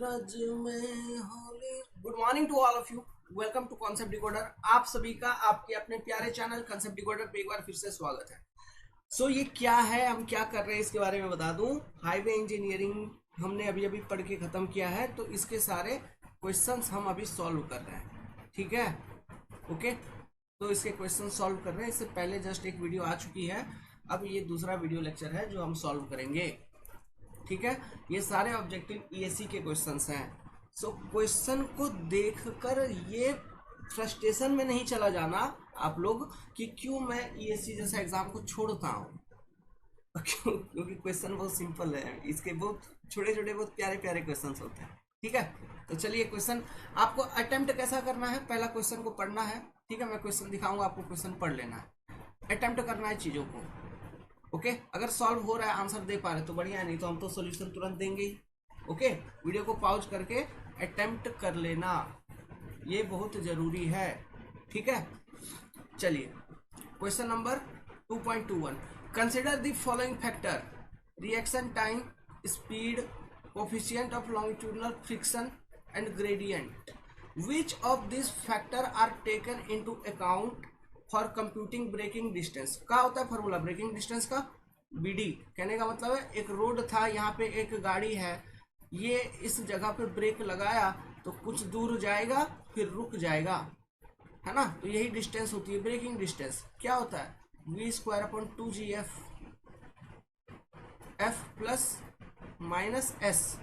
रज में Holi. Good morning to all of you. Welcome to Concept Decoder. आप सभी का आपके अपने प्यारे चैनल कॉन्सेप्ट डिकोडर पे एक बार फिर से स्वागत है। ये क्या है, हम क्या कर रहे हैं इसके बारे में बता दूं। हाईवे इंजीनियरिंग हमने अभी अभी पढ़ के खत्म किया है, तो इसके सारे क्वेश्चंस हम अभी सॉल्व कर रहे हैं। ठीक है, ओके। तो इसके क्वेश्चन सॉल्व कर रहे हैं। इससे पहले जस्ट एक वीडियो आ चुकी है, अब ये दूसरा वीडियो लेक्चर है जो हम सॉल्व करेंगे। ठीक है, ये सारे ऑब्जेक्टिव ईएससी के क्वेश्चंस हैं। क्वेश्चन को देखकर ये फ्रस्ट्रेशन में नहीं चला जाना आप लोग कि क्यों मैं ईएससी जैसा एग्जाम को छोड़ता हूँ। क्योंकि क्वेश्चन बहुत सिंपल है, इसके बहुत छोटे छोटे बहुत प्यारे प्यारे क्वेश्चन होते हैं। ठीक है, तो चलिए क्वेश्चन आपको अटेम्प्ट कैसा करना है। पहला क्वेश्चन को पढ़ना है। ठीक है, मैं क्वेश्चन दिखाऊंगा, आपको क्वेश्चन पढ़ लेना है, अटेम्प्ट करना है चीजों को। ओके, अगर सॉल्व हो रहा है, आंसर दे पा रहे तो बढ़िया, नहीं तो हम तो सॉल्यूशन तुरंत देंगे ही। ओके, वीडियो को पॉज करके अटेम्प्ट कर लेना, ये बहुत जरूरी है। ठीक है, चलिए question number 2.21। Consider the following factor: reaction time, speed, coefficient of longitudinal friction and gradient. Which of this factor are taken into account for computing braking distance. क्या होता है फॉर्मूला ब्रेकिंग डिस्टेंस का? बीडी। कहने का मतलब है एक road था, यहाँ पे एक गाड़ी है, ये इस जगह पे ब्रेक लगाया तो कुछ दूर जाएगा फिर रुक जाएगा, है ना। तो यही डिस्टेंस होती है ब्रेकिंग डिस्टेंस। क्या होता है? v²/2gf, f plus minus S,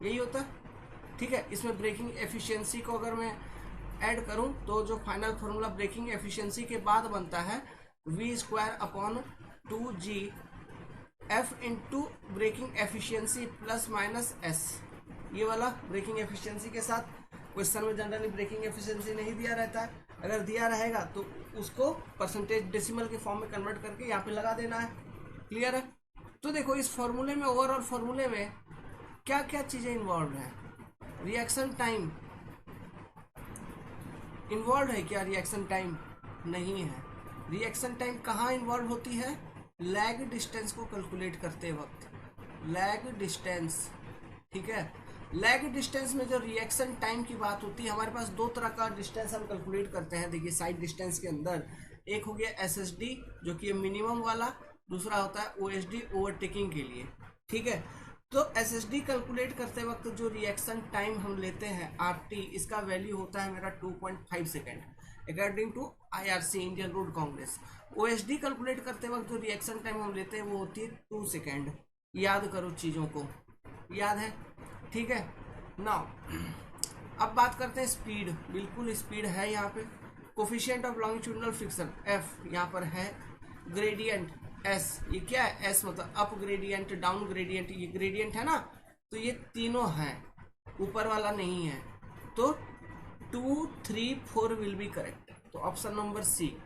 यही होता है। ठीक है, इसमें ब्रेकिंग एफिशिएंसी को अगर मैं ऐड करूं तो जो फाइनल फॉर्मूला ब्रेकिंग एफिशिएंसी के बाद बनता है v²/2g f into braking efficiency plus minus S. ये वाला ब्रेकिंग एफिशिएंसी के साथ क्वेश्चन में जनरली ब्रेकिंग एफिशिएंसी नहीं दिया रहता है, अगर दिया रहेगा तो उसको परसेंटेज डेसिमल के फॉर्म में कन्वर्ट करके यहाँ पे लगा देना है। क्लियर है? तो देखो इस फॉर्मूले में, ओवरऑल फॉर्मूले में क्या क्या चीजें इन्वॉल्व है। रिएक्शन टाइम इन्वॉल्व है क्या? रिएक्शन टाइम नहीं है। रिएक्शन टाइम कहाँ इन्वॉल्व होती है? लैग डिस्टेंस को कैलकुलेट करते वक्त, लैग डिस्टेंस। ठीक है, लैग डिस्टेंस में जो रिएक्शन टाइम की बात होती है, हमारे पास दो तरह का डिस्टेंस हम कैलकुलेट करते हैं। देखिए साइड डिस्टेंस के अंदर एक हो गया एसएसडी जो कि मिनिमम वाला, दूसरा होता है ओएसडी ओवरटेकिंग के लिए। ठीक है, तो एसएसडी कैलकुलेट करते वक्त जो रिएक्शन टाइम हम लेते हैं आरटी, इसका वैल्यू होता है मेरा 2.5 second according to IRC Indian Road Congress. OSD calculate करते वक्त जो रिएक्शन टाइम हम लेते हैं वो होती है 2 सेकेंड। याद करो चीज़ों को, याद है? ठीक है, नाउ अब बात करते हैं स्पीड। बिल्कुल स्पीड है यहाँ पे। Coefficient of longitudinal friction F यहाँ पर है। ग्रेडियंट एस, ये क्या है? एस मतलब अप ग्रेडियंट, डाउन ग्रेडियंट, ये ग्रेडियंट है ना, तो ये तीनों हैं, ऊपर वाला नहीं है। तो 2, 3, 4 विल बी करेक्ट, तो ऑप्शन नंबर सी।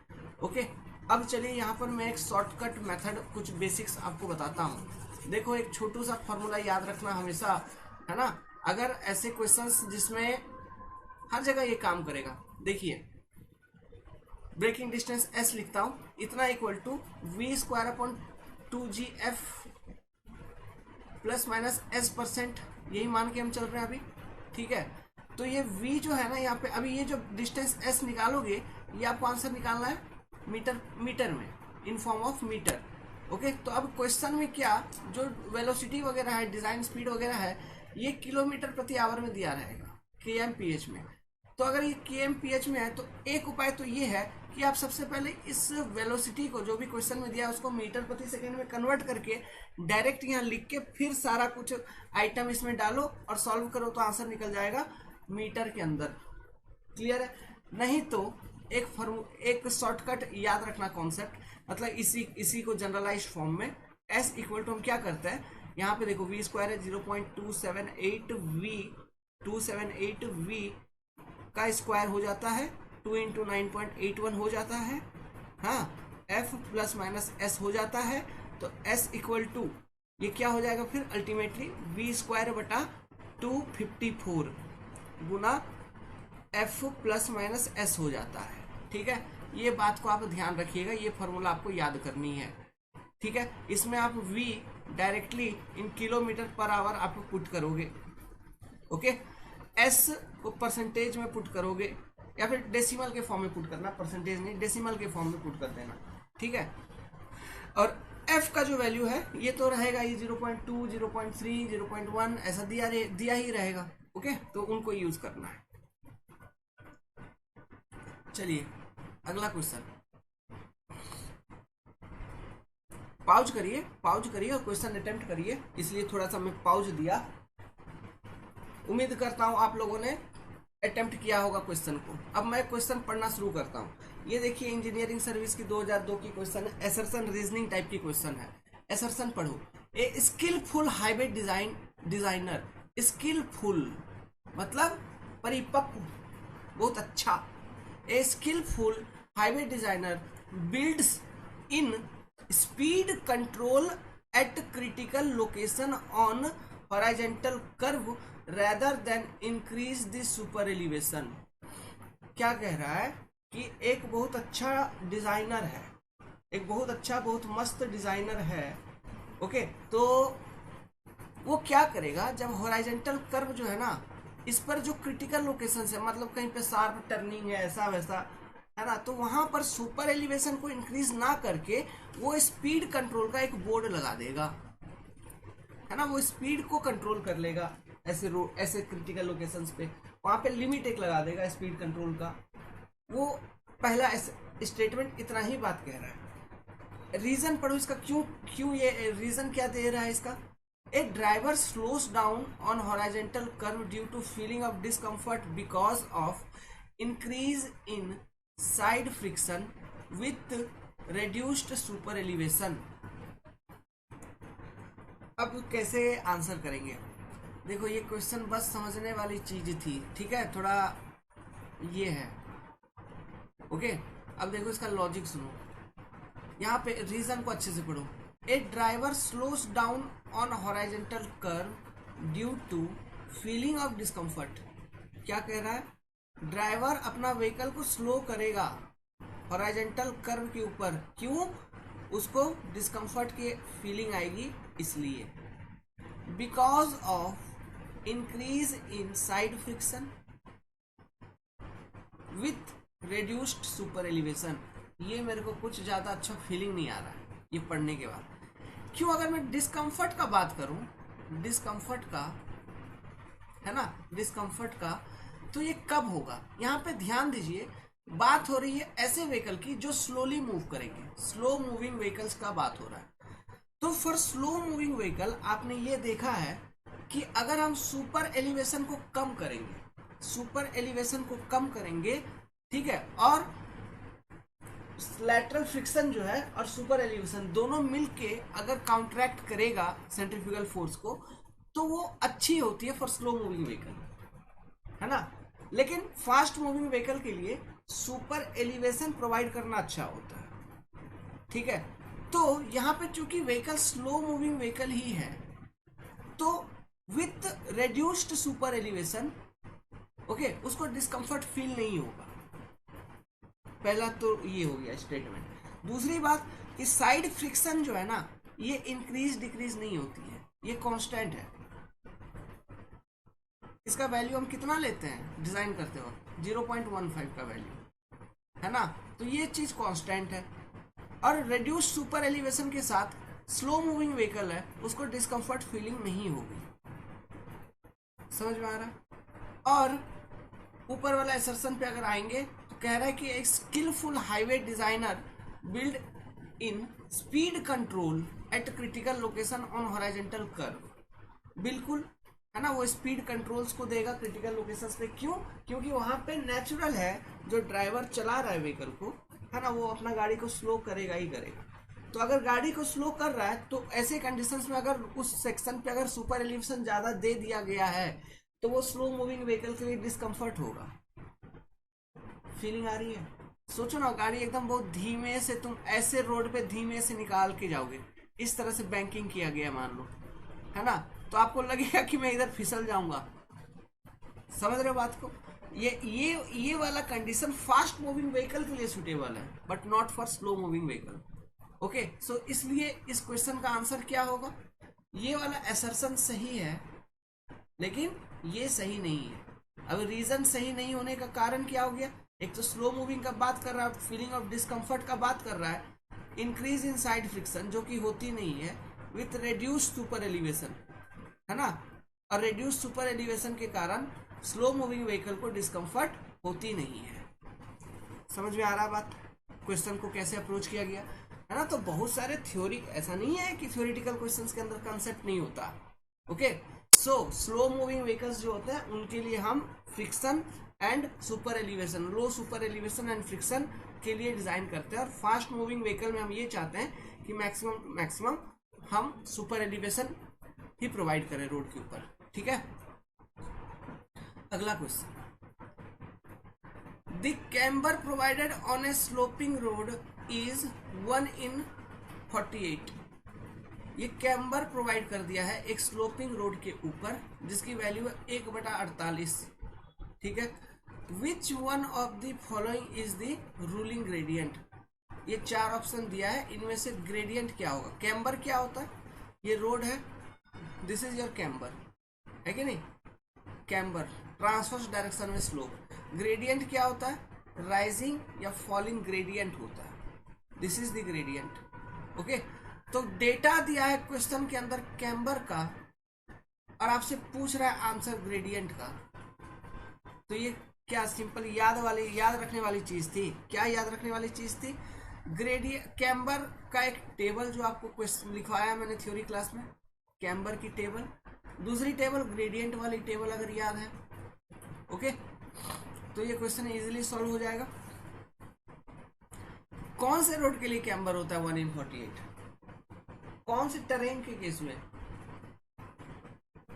ओके, अब चलिए यहाँ पर मैं एक शॉर्टकट मेथड, कुछ बेसिक्स आपको बताता हूँ। देखो एक छोटू सा फॉर्मूला याद रखना हमेशा, है ना। अगर ऐसे क्वेश्चंस जिसमें हर जगह ये काम करेगा, देखिए ब्रेकिंग डिस्टेंस एस लिखता हूं, इतना equal to v²/2gf plus minus S percent, यही मान के हम चल रहे हैं अभी। ठीक है, तो ये v जो है ना यहाँ पे, अभी ये जो डिस्टेंस s निकालोगे ये आपको आंसर निकालना है मीटर में, in form of metre. Okay, तो अब क्वेश्चन में क्या, जो वेलोसिटी वगैरह है, डिजाइन स्पीड वगैरह है, ये किलोमीटर प्रति आवर में दिया रहेगा kmph में। तो अगर ये kmph में है तो एक उपाय तो ये है कि आप सबसे पहले इस वेलोसिटी को जो भी क्वेश्चन में दिया है उसको मीटर प्रति सेकंड में कन्वर्ट करके डायरेक्ट यहाँ लिख के फिर सारा कुछ आइटम इसमें डालो और सॉल्व करो, तो आंसर निकल जाएगा मीटर के अंदर। क्लियर है? नहीं तो एक शॉर्टकट याद रखना कॉन्सेप्ट, मतलब इसी को जनरलाइज फॉर्म में एस इक्वल टू हम क्या करते हैं, यहाँ पे देखो v² है 0.278v का स्क्वायर हो जाता है, 2 इंटू 9.81 हो जाता है, हाँ, f प्लस माइनस s हो जाता है। तो s इक्वल टू ये क्या हो जाएगा फिर अल्टीमेटली v²/254 गुना f प्लस माइनस s हो जाता है। ठीक है, ये बात को आप ध्यान रखिएगा, ये फॉर्मूला आपको याद करनी है। ठीक है, इसमें आप v directly in kilometre per our आप पुट करोगे। ओके, एस को परसेंटेज में पुट करोगे या फिर डेसिमल के फॉर्म में पुट करना, परसेंटेज नहीं डेसिमल के फॉर्म में पुट कर देना, ठीक है। और एफ का जो वैल्यू है ये तो रहेगा ये 0.2, 0.3, 0.1 ऐसा दिया ही रहेगा, ओके, तो उनको यूज करना है। चलिए अगला क्वेश्चन, पाउज करिए और क्वेश्चन अटेम्प्ट करिए, इसलिए थोड़ा सा मैं पाउज दिया। उम्मीद करता हूं आप लोगों ने अटेम्प्ट किया होगा क्वेश्चन को। अब मैं क्वेश्चन पढ़ना शुरू करता हूं। ये देखिए इंजीनियरिंग सर्विस की 2002 की क्वेश्चन है, एसर्शन रीजनिंग टाइप की क्वेश्चन है। एसर्शन पढ़ो, a skilful highway designer, skilful मतलब परिपक्व, बहुत अच्छा। A skilful highway designer builds in speed control at critical location on horizontal curve rather than increase the super elevation। क्या कह रहा है कि एक बहुत अच्छा डिजाइनर है, एक बहुत अच्छा बहुत मस्त डिजाइनर है, ओके, तो वो क्या करेगा जब हॉरिजॉन्टल कर्व जो है ना, इस पर जो क्रिटिकल लोकेशन है, मतलब कहीं पे शार्प टर्निंग है ऐसा वैसा है ना, तो वहां पर सुपर एलिवेशन को इंक्रीज ना करके वो स्पीड कंट्रोल का एक बोर्ड लगा देगा, है ना, वो स्पीड को कंट्रोल कर लेगा ऐसे क्रिटिकल लोकेशंस पे, वहां पे लिमिट एक लगा देगा स्पीड कंट्रोल का। वो पहला स्टेटमेंट इतना ही बात कह रहा है। रीजन पढ़ो इसका, क्यों ये रीजन क्या दे रहा है इसका। A driver slows down on horizontal curve due to feeling of discomfort because of increase in side friction with reduced super elevation. अब कैसे आंसर करेंगे, देखो ये क्वेश्चन बस समझने वाली चीज थी, ठीक है, थोड़ा ये है, ओके। अब देखो इसका लॉजिक सुनो, यहाँ पे रीजन को अच्छे से पढ़ो। A driver slows down on horizontal curve due to feeling of discomfort. क्या कह रहा है, ड्राइवर अपना व्हीकल को स्लो करेगा हॉरिजॉन्टल कर्व के ऊपर, क्यों, उसको डिस्कम्फर्ट की फीलिंग आएगी इसलिए। Because of increase in side friction with reduced super elevation. ये मेरे को कुछ ज्यादा अच्छा फीलिंग नहीं आ रहा है ये पढ़ने के बाद। क्यों, अगर मैं डिस्कम्फर्ट का बात करूं, डिस्कम्फर्ट का, है ना, डिस्कम्फर्ट का, तो ये कब होगा, यहाँ पे ध्यान दीजिए, बात हो रही है ऐसे व्हीकल की जो स्लोली मूव करेंगे, स्लो मूविंग व्हीकल्स का बात हो रहा है। तो फॉर स्लो मूविंग व्हीकल आपने ये देखा है कि अगर हम सुपर एलिवेशन को कम करेंगे, सुपर एलिवेशन को कम करेंगे, ठीक है, और लैटरल फ्रिक्शन जो है और सुपर एलिवेशन दोनों मिलके अगर काउंटरैक्ट करेगा सेंट्रीफ्यूगल फोर्स को, तो वो अच्छी होती है फॉर स्लो मूविंग व्हीकल, है ना। लेकिन फास्ट मूविंग व्हीकल के लिए सुपर एलिवेशन प्रोवाइड करना अच्छा होता है, ठीक है। तो यहाँ पे चूंकि व्हीकल स्लो मूविंग व्हीकल ही है, तो with reduced super elevation, okay, उसको डिस्कम्फर्ट फील नहीं होगा। पहला तो ये हो गया स्टेटमेंट। दूसरी बात कि साइड फ्रिक्शन जो है ना, ये इंक्रीज डिक्रीज नहीं होती है, ये कांस्टेंट है। इसका वैल्यू हम कितना लेते हैं डिजाइन करते वक्त, 0.15 का वैल्यू, है ना, तो ये चीज कांस्टेंट है। और रिड्यूस्ड सुपर एलिवेशन के साथ स्लो मूविंग व्हीकल है, उसको डिस्कम्फर्ट फीलिंग नहीं होगी। समझ में आ रहा है। और ऊपर वाला असर्शन पे अगर आएंगे तो कह रहा है कि एक skilful highway designer build in speed control at critical location on horizontal curve. बिल्कुल, है ना, वो स्पीड कंट्रोल्स को देगा क्रिटिकल लोकेशंस पे। क्यों, क्योंकि वहां पे नेचुरल है, जो ड्राइवर चला रहा है व्हीकल को, है ना, वो अपना गाड़ी को स्लो करेगा ही करेगा। तो अगर गाड़ी को स्लो कर रहा है तो ऐसे कंडीशंस में अगर उस सेक्शन पे अगर सुपर एलिवेशन ज्यादा दे दिया गया है तो वो स्लो मूविंग व्हीकल के लिए डिस्कम्फर्ट होगा। फीलिंग आ रही है। सोचो ना, गाड़ी एकदम बहुत धीमे से, तुम ऐसे रोड पे धीमे से निकाल के जाओगे, इस तरह से बैंकिंग किया गया मान लो, है ना, तो आपको लगेगा कि मैं इधर फिसल जाऊंगा। समझ रहे हो बात को। ये वाला कंडीशन फास्ट मूविंग व्हीकल के लिए सुटेबल है, but not for slow moving vehicle. Okay, so इसलिए इस क्वेश्चन का आंसर क्या होगा, ये वाला असर्शन सही है, लेकिन ये सही नहीं है। अब रीजन सही नहीं होने का कारण क्या हो गया? एक तो स्लो मूविंग का बात कर रहा है, फीलिंग ऑफ डिस्कम्फर्ट का बात कर रहा है, इंक्रीज इन साइड फ्रिक्शन जो कि होती नहीं है, विथ रेड्यूस सुपर एलिवेशन, है ना। और रेड्यूस सुपर एलिवेशन के कारण स्लो मूविंग व्हीकल को डिस्कम्फर्ट होती नहीं है। समझ में आ रहा बात? क्वेश्चन को कैसे अप्रोच किया गया, है ना। तो बहुत सारे थ्योरी, ऐसा नहीं है कि थ्योरेटिकल क्वेश्चंस के अंदर कंसेप्ट नहीं होता। Okay, so slow moving vehicles जो होते हैं उनके लिए हम friction and super elevation, low super elevation and friction के लिए डिजाइन करते हैं। और फास्ट मूविंग व्हीकल में हम ये चाहते हैं कि मैक्सिमम हम सुपर एलिवेशन ही प्रोवाइड करें रोड के ऊपर। ठीक है, अगला question, the camber provided on A sloping road is 1/48। ये कैम्बर प्रोवाइड कर दिया है एक स्लोपिंग रोड के ऊपर जिसकी वैल्यू है 1/48। ठीक है, which one of the following is the ruling gradient. ये 4 ऑप्शन दिया है, इनमें से ग्रेडियंट क्या होगा? कैम्बर क्या होता है? ये रोड है, दिस इज योर कैम्बर, है कि नहीं? कैम्बर ट्रांसवर्स डायरेक्शन में स्लोप। ग्रेडियंट क्या होता है? राइजिंग या फॉलिंग ग्रेडियंट होता है, this is the gradient. Okay, तो डेटा दिया है क्वेश्चन के अंदर कैम्बर का और आपसे पूछ रहा है आंसर ग्रेडियंट का, तो ये क्या सिंपल याद रखने वाली चीज थी? क्या याद रखने वाली चीज थी? ग्रेडियंट, कैम्बर का एक टेबल जो आपको क्वेश्चन लिखवाया मैंने थ्योरी क्लास में, कैम्बर की टेबल, दूसरी टेबल ग्रेडियंट वाली टेबल अगर याद है। ओके, तो ये क्वेश्चन इजीली सॉल्व हो जाएगा। कौन से रोड के लिए कैम्बर होता है 1/48? कौन से टरेन के केस में?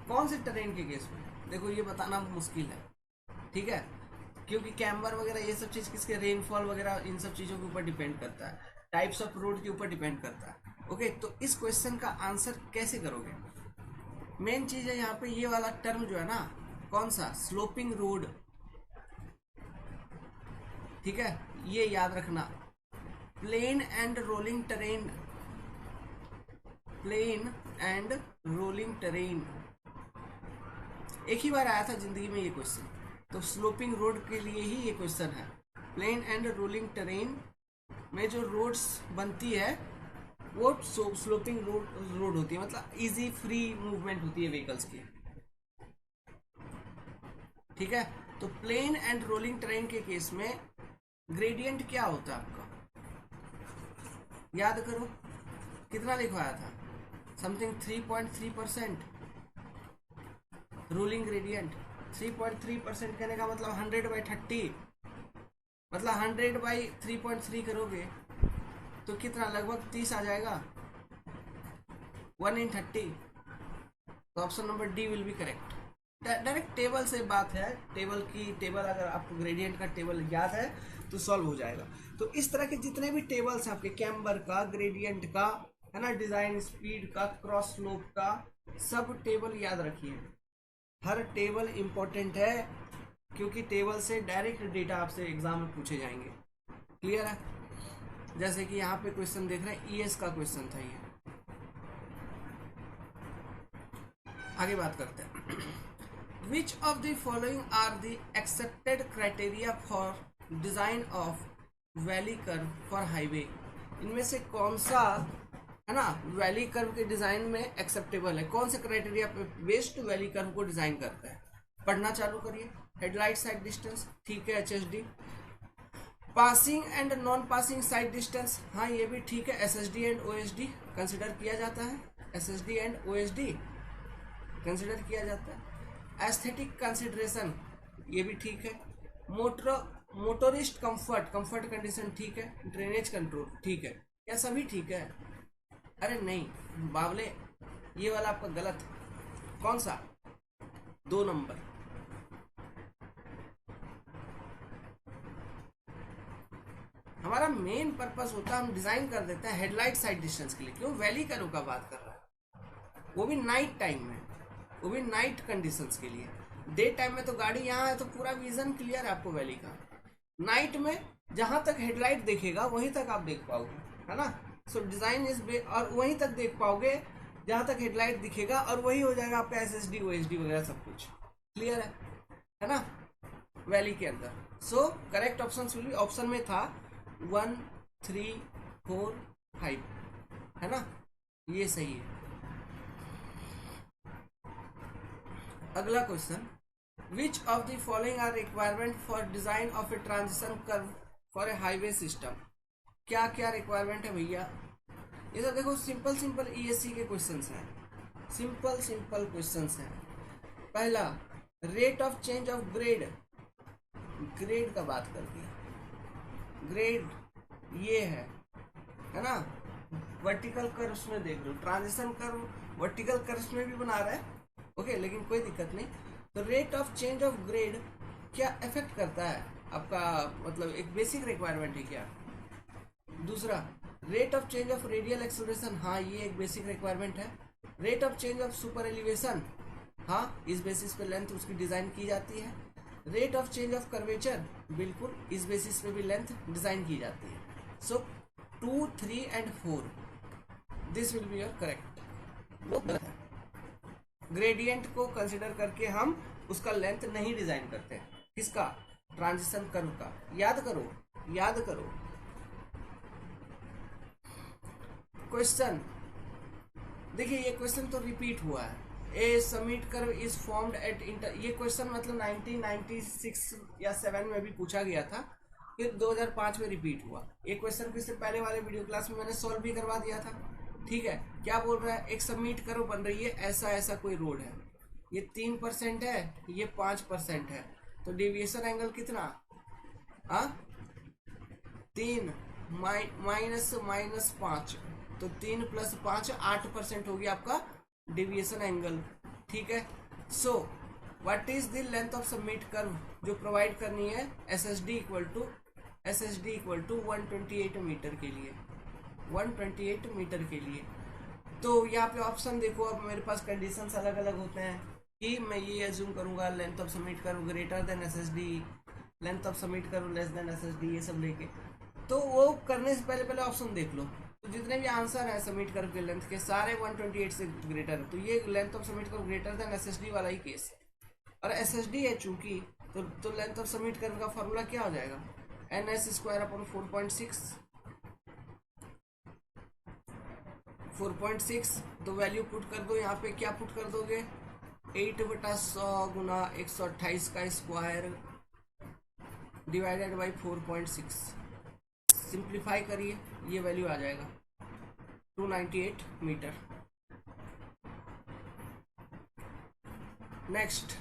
कौन से टरेन के केस में? देखो ये बताना मुश्किल है, ठीक है, क्योंकि कैम्बर वगैरह ये सब चीज किसके, रेनफॉल वगैरह इन सब चीजों के ऊपर डिपेंड करता है, टाइप्स ऑफ रोड के ऊपर डिपेंड करता है। ओके, तो इस क्वेश्चन का आंसर कैसे करोगे? मेन चीज है यहाँ पे ये वाला टर्म जो है ना, कौन सा? Sloping road. ठीक है, ये याद रखना, plain and rolling terrain, plain and rolling terrain, एक ही बार आया था जिंदगी में ये क्वेश्चन, तो स्लोपिंग रोड के लिए ही ये क्वेश्चन है। प्लेन एंड रोलिंग टेरेन में जो रोड्स बनती है वो स्लोपिंग रोड होती है, मतलब इजी फ्री मूवमेंट होती है व्हीकल्स की। ठीक है, तो प्लेन एंड रोलिंग टेरेन के केस में ग्रेडियंट क्या होता है आपका? याद करो, कितना लिखवाया था? Something 3.3% ruling gradient. 3.3% कहने का मतलब 100/30, मतलब 100/3.3 करोगे तो कितना, लगभग 30 आ जाएगा, 1/30। तो option number D will be correct. Direct table से बात है, टेबल अगर आपको ग्रेडियंट का टेबल याद है तो सॉल्व हो जाएगा। तो इस तरह के जितने भी टेबल्स आपके कैम्बर का, ग्रेडियंट का, है ना, डिजाइन स्पीड का, क्रॉस स्लोप का, सब टेबल याद रखिए। हर टेबल इंपॉर्टेंट है क्योंकि टेबल से डायरेक्ट डेटा आपसे एग्जाम में पूछे जाएंगे। क्लियर है? जैसे कि यहाँ पे क्वेश्चन देख रहे हैं, ईएस का क्वेश्चन था ये। आगे बात करते हैं, which of the following are the accepted criteria for design of valley curve for highway. इनमें से कौन सा, है ना, वैली कर्व के डिजाइन में एक्सेप्टेबल है? कौन से क्राइटेरिया पे बेस्ड वैली कर्व को डिजाइन करता है? पढ़ना चालू करिए। हेडलाइट साइड डिस्टेंस, ठीक है, HSD। Passing and non passing sight distance, हाँ ये भी ठीक है, SSD एंड OSD कंसिडर किया जाता है, SSD एंड OSD कंसिडर किया जाता है। एस्थेटिक कंसिडरेशन, ये भी ठीक है। मोटोरिस्ट कंफर्ट कंडीशन, ठीक है। ड्रेनेज कंट्रोल, ठीक है। क्या सभी ठीक है? अरे नहीं बावले, ये वाला आपका गलत। कौन सा? 2 नंबर। हमारा मेन पर्पस होता है, हम डिजाइन कर देते हैं हेडलाइट साइड डिस्टेंस के लिए। क्यों? वैली कर्व का बात कर रहा है, वो भी नाइट टाइम में, वो भी नाइट कंडीशंस के लिए। डे टाइम में तो गाड़ी यहाँ है तो पूरा विजन क्लियर है आपको वैली का। नाइट में जहां तक हेडलाइट देखेगा वहीं तक आप देख पाओगे, है ना। सो डिजाइन इज और वहीं तक देख पाओगे जहां तक हेडलाइट दिखेगा, और वही हो जाएगा आपका SSD OSD वगैरह सब कुछ। क्लियर है ना, वैली के अंदर। So correct option will be, option में था 1 3 4 5, है ना, ये सही है। अगला question, which of the following are requirement for design of a transition curve for a highway system. क्या क्या रिक्वायरमेंट है भैया, ये तो देखो सिंपल सिंपल ईएससी के क्वेश्चंस हैं, सिंपल सिंपल क्वेश्चंस हैं। पहला, rate of change of grade, grade का बात कर दिया, ग्रेड ये है ना, वर्टिकल कर्व्स में देख लो, ट्रांजिशन कर्व वर्टिकल कर्व्स में भी बना रहा है, ओके, लेकिन कोई दिक्कत नहीं। तो rate of change of grade क्या इफेक्ट करता है आपका, मतलब एक बेसिक रिक्वायरमेंट है क्या। दूसरा, rate of change of radial acceleration, हाँ ये एक बेसिक रिक्वायरमेंट है। Rate of change of super elevation, हाँ इस बेसिस पे लेंथ उसकी डिजाइन की जाती है। Rate of change of curvature, बिल्कुल इस बेसिस पे भी लेंथ डिजाइन की जाती है। सो 2 3 and 4 this will be your correct. वो गलत है, ग्रेडियंट को कंसिडर करके हम उसका लेंथ नहीं डिजाइन करते। किसका, ट्रांजिशन कर्व का, याद करो याद करो। क्वेश्चन देखिए, ये क्वेश्चन तो रिपीट हुआ है, a summit curve is formed at inter, ये क्वेश्चन मतलब 1996 या 7 में भी पूछा गया था, फिर 2005 में रिपीट हुआ। एक क्वेश्चन को इससे पहले वाले वीडियो क्लास में मैंने सॉल्व भी करवा दिया था, ठीक है। क्या बोल रहा है, एक सबमिट कर्व बन रही है, ऐसा ऐसा कोई रोड है, ये 3% है, ये 5% है, तो डेविएशन एंगल कितना, 3 -5, तो 3 + 5 8% हो गया आपका डेविएशन एंगल, ठीक है। So what is the length of submit curve जो प्रोवाइड करनी है, S S D equal to 128 metre के लिए, 128 मीटर के लिए। तो यहाँ पे ऑप्शन देखो, अब मेरे पास कंडीशंस अलग अलग होते हैं कि मैं ये एज्यूम करूंगा length of submit curve greater than S S D, length of submit curve less than S S D, ये सब लेके, तो वो करने से पहले ऑप्शन देख लो। तो जितने भी आंसर है सबमिट कर्व के लेंथ के सारे 128 से ग्रेटर है, तो ये length of submit curve greater than SSD वाला ही केस है। और एसएसडी है चूंकि, तो लेंथ ऑफ सबमिट कर्व का फॉर्मूला क्या हो जाएगा, NS²/4.6, 4.6, तो वैल्यू पुट कर दो यहाँ पे, क्या पुट कर दोगे, 8/100 गुना 128 का स्क्वायर डिवाइडेड बाई 4.6, सिंप्लीफाई करिए, ये वैल्यू आ जाएगा 298 metre. Next,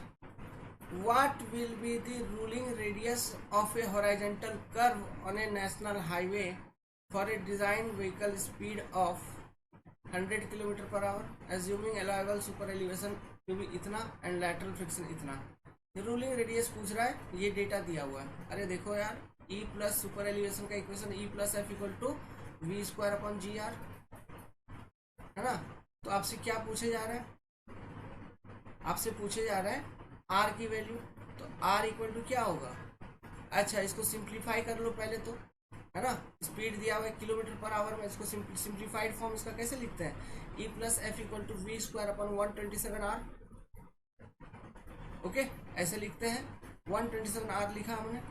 what will be the ruling radius of a horizontal curve on a national highway for a design vehicle speed of 100 km/h assuming allowable super elevation to be इतना and lateral friction इतना। Ruling radius पूछ रहा है, ये data दिया हुआ है। अरे देखो यार, E प्लस सुपर एलिवेशन का इक्वेशन E + F = V²/GR, है ना। तो आपसे क्या पूछे जा रहा है, आपसे पूछे जा रहा है R की वैल्यू, तो R = क्या होगा, अच्छा इसको सिंप्लीफाई कर लो पहले तो, है ना। स्पीड दिया हुआ है km/h में, इसको सिंप्लीफाइड फॉर्म इसका कैसे लिखते हैं, E + F = V²/127R, ओके ऐसे लिखते हैं, 127R लिखा हमने।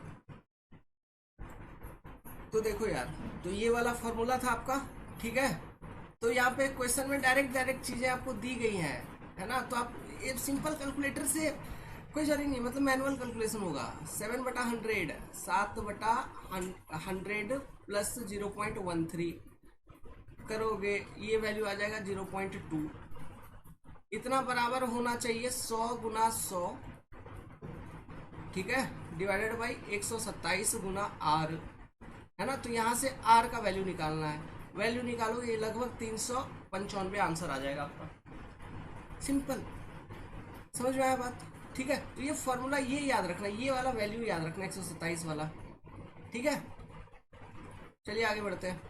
तो देखो यार, तो ये वाला फॉर्मूला था आपका, ठीक है। तो यहाँ पे क्वेश्चन में डायरेक्ट चीजें आपको दी गई हैं, है ना। तो आप एक सिंपल कैलकुलेटर से कोई जरूरी नहीं, मतलब मैनुअल कैलकुलेशन होगा, 7/100 7/100 प्लस 0.13 करोगे, ये वैल्यू आ जाएगा 0.2, इतना बराबर होना चाहिए 100 गुना 100, ठीक है, डिवाइडेड बाई 127 गुना R, है ना। तो यहाँ से R का वैल्यू निकालना है, वैल्यू निकालोगे ये लगभग 395 आंसर आ जाएगा आपका, सिंपल, समझ में आया बात, ठीक है। तो ये फॉर्मूला ये याद रखना, ये वाला वैल्यू याद रखना 127 वाला, ठीक है। चलिए आगे बढ़ते हैं।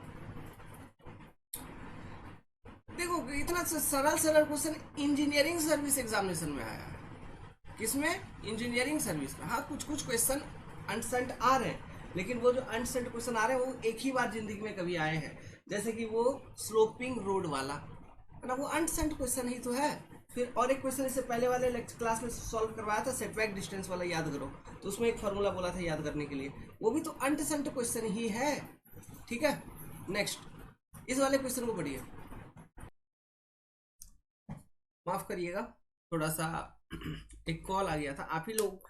देखो इतना सरल क्वेश्चन इंजीनियरिंग सर्विस एग्जामिनेशन में आया है, किसमें, इंजीनियरिंग सर्विस में। हाँ कुछ क्वेश्चन अनसेंट आ रहे हैं, लेकिन वो जो अनसेंट क्वेश्चन आ रहे हैं वो एक ही बार जिंदगी में कभी आए हैं, जैसे कि वो स्लोपिंग रोड वाला, है ना, वो अनसेंट क्वेश्चन ही तो है। फिर और एक क्वेश्चन इससे पहले वाले क्लास में सॉल्व करवाया था, सेटबैक डिस्टेंस वाला, याद करो। तो उसमें एक फार्मूला बोला था याद करने के लिए, वो भी तो अंट क्वेश्चन ही है। ठीक है, नेक्स्ट इस वाले क्वेश्चन को पढ़िए। माफ करिएगा, थोड़ा सा एक कॉल आ गया था। आप ही लोग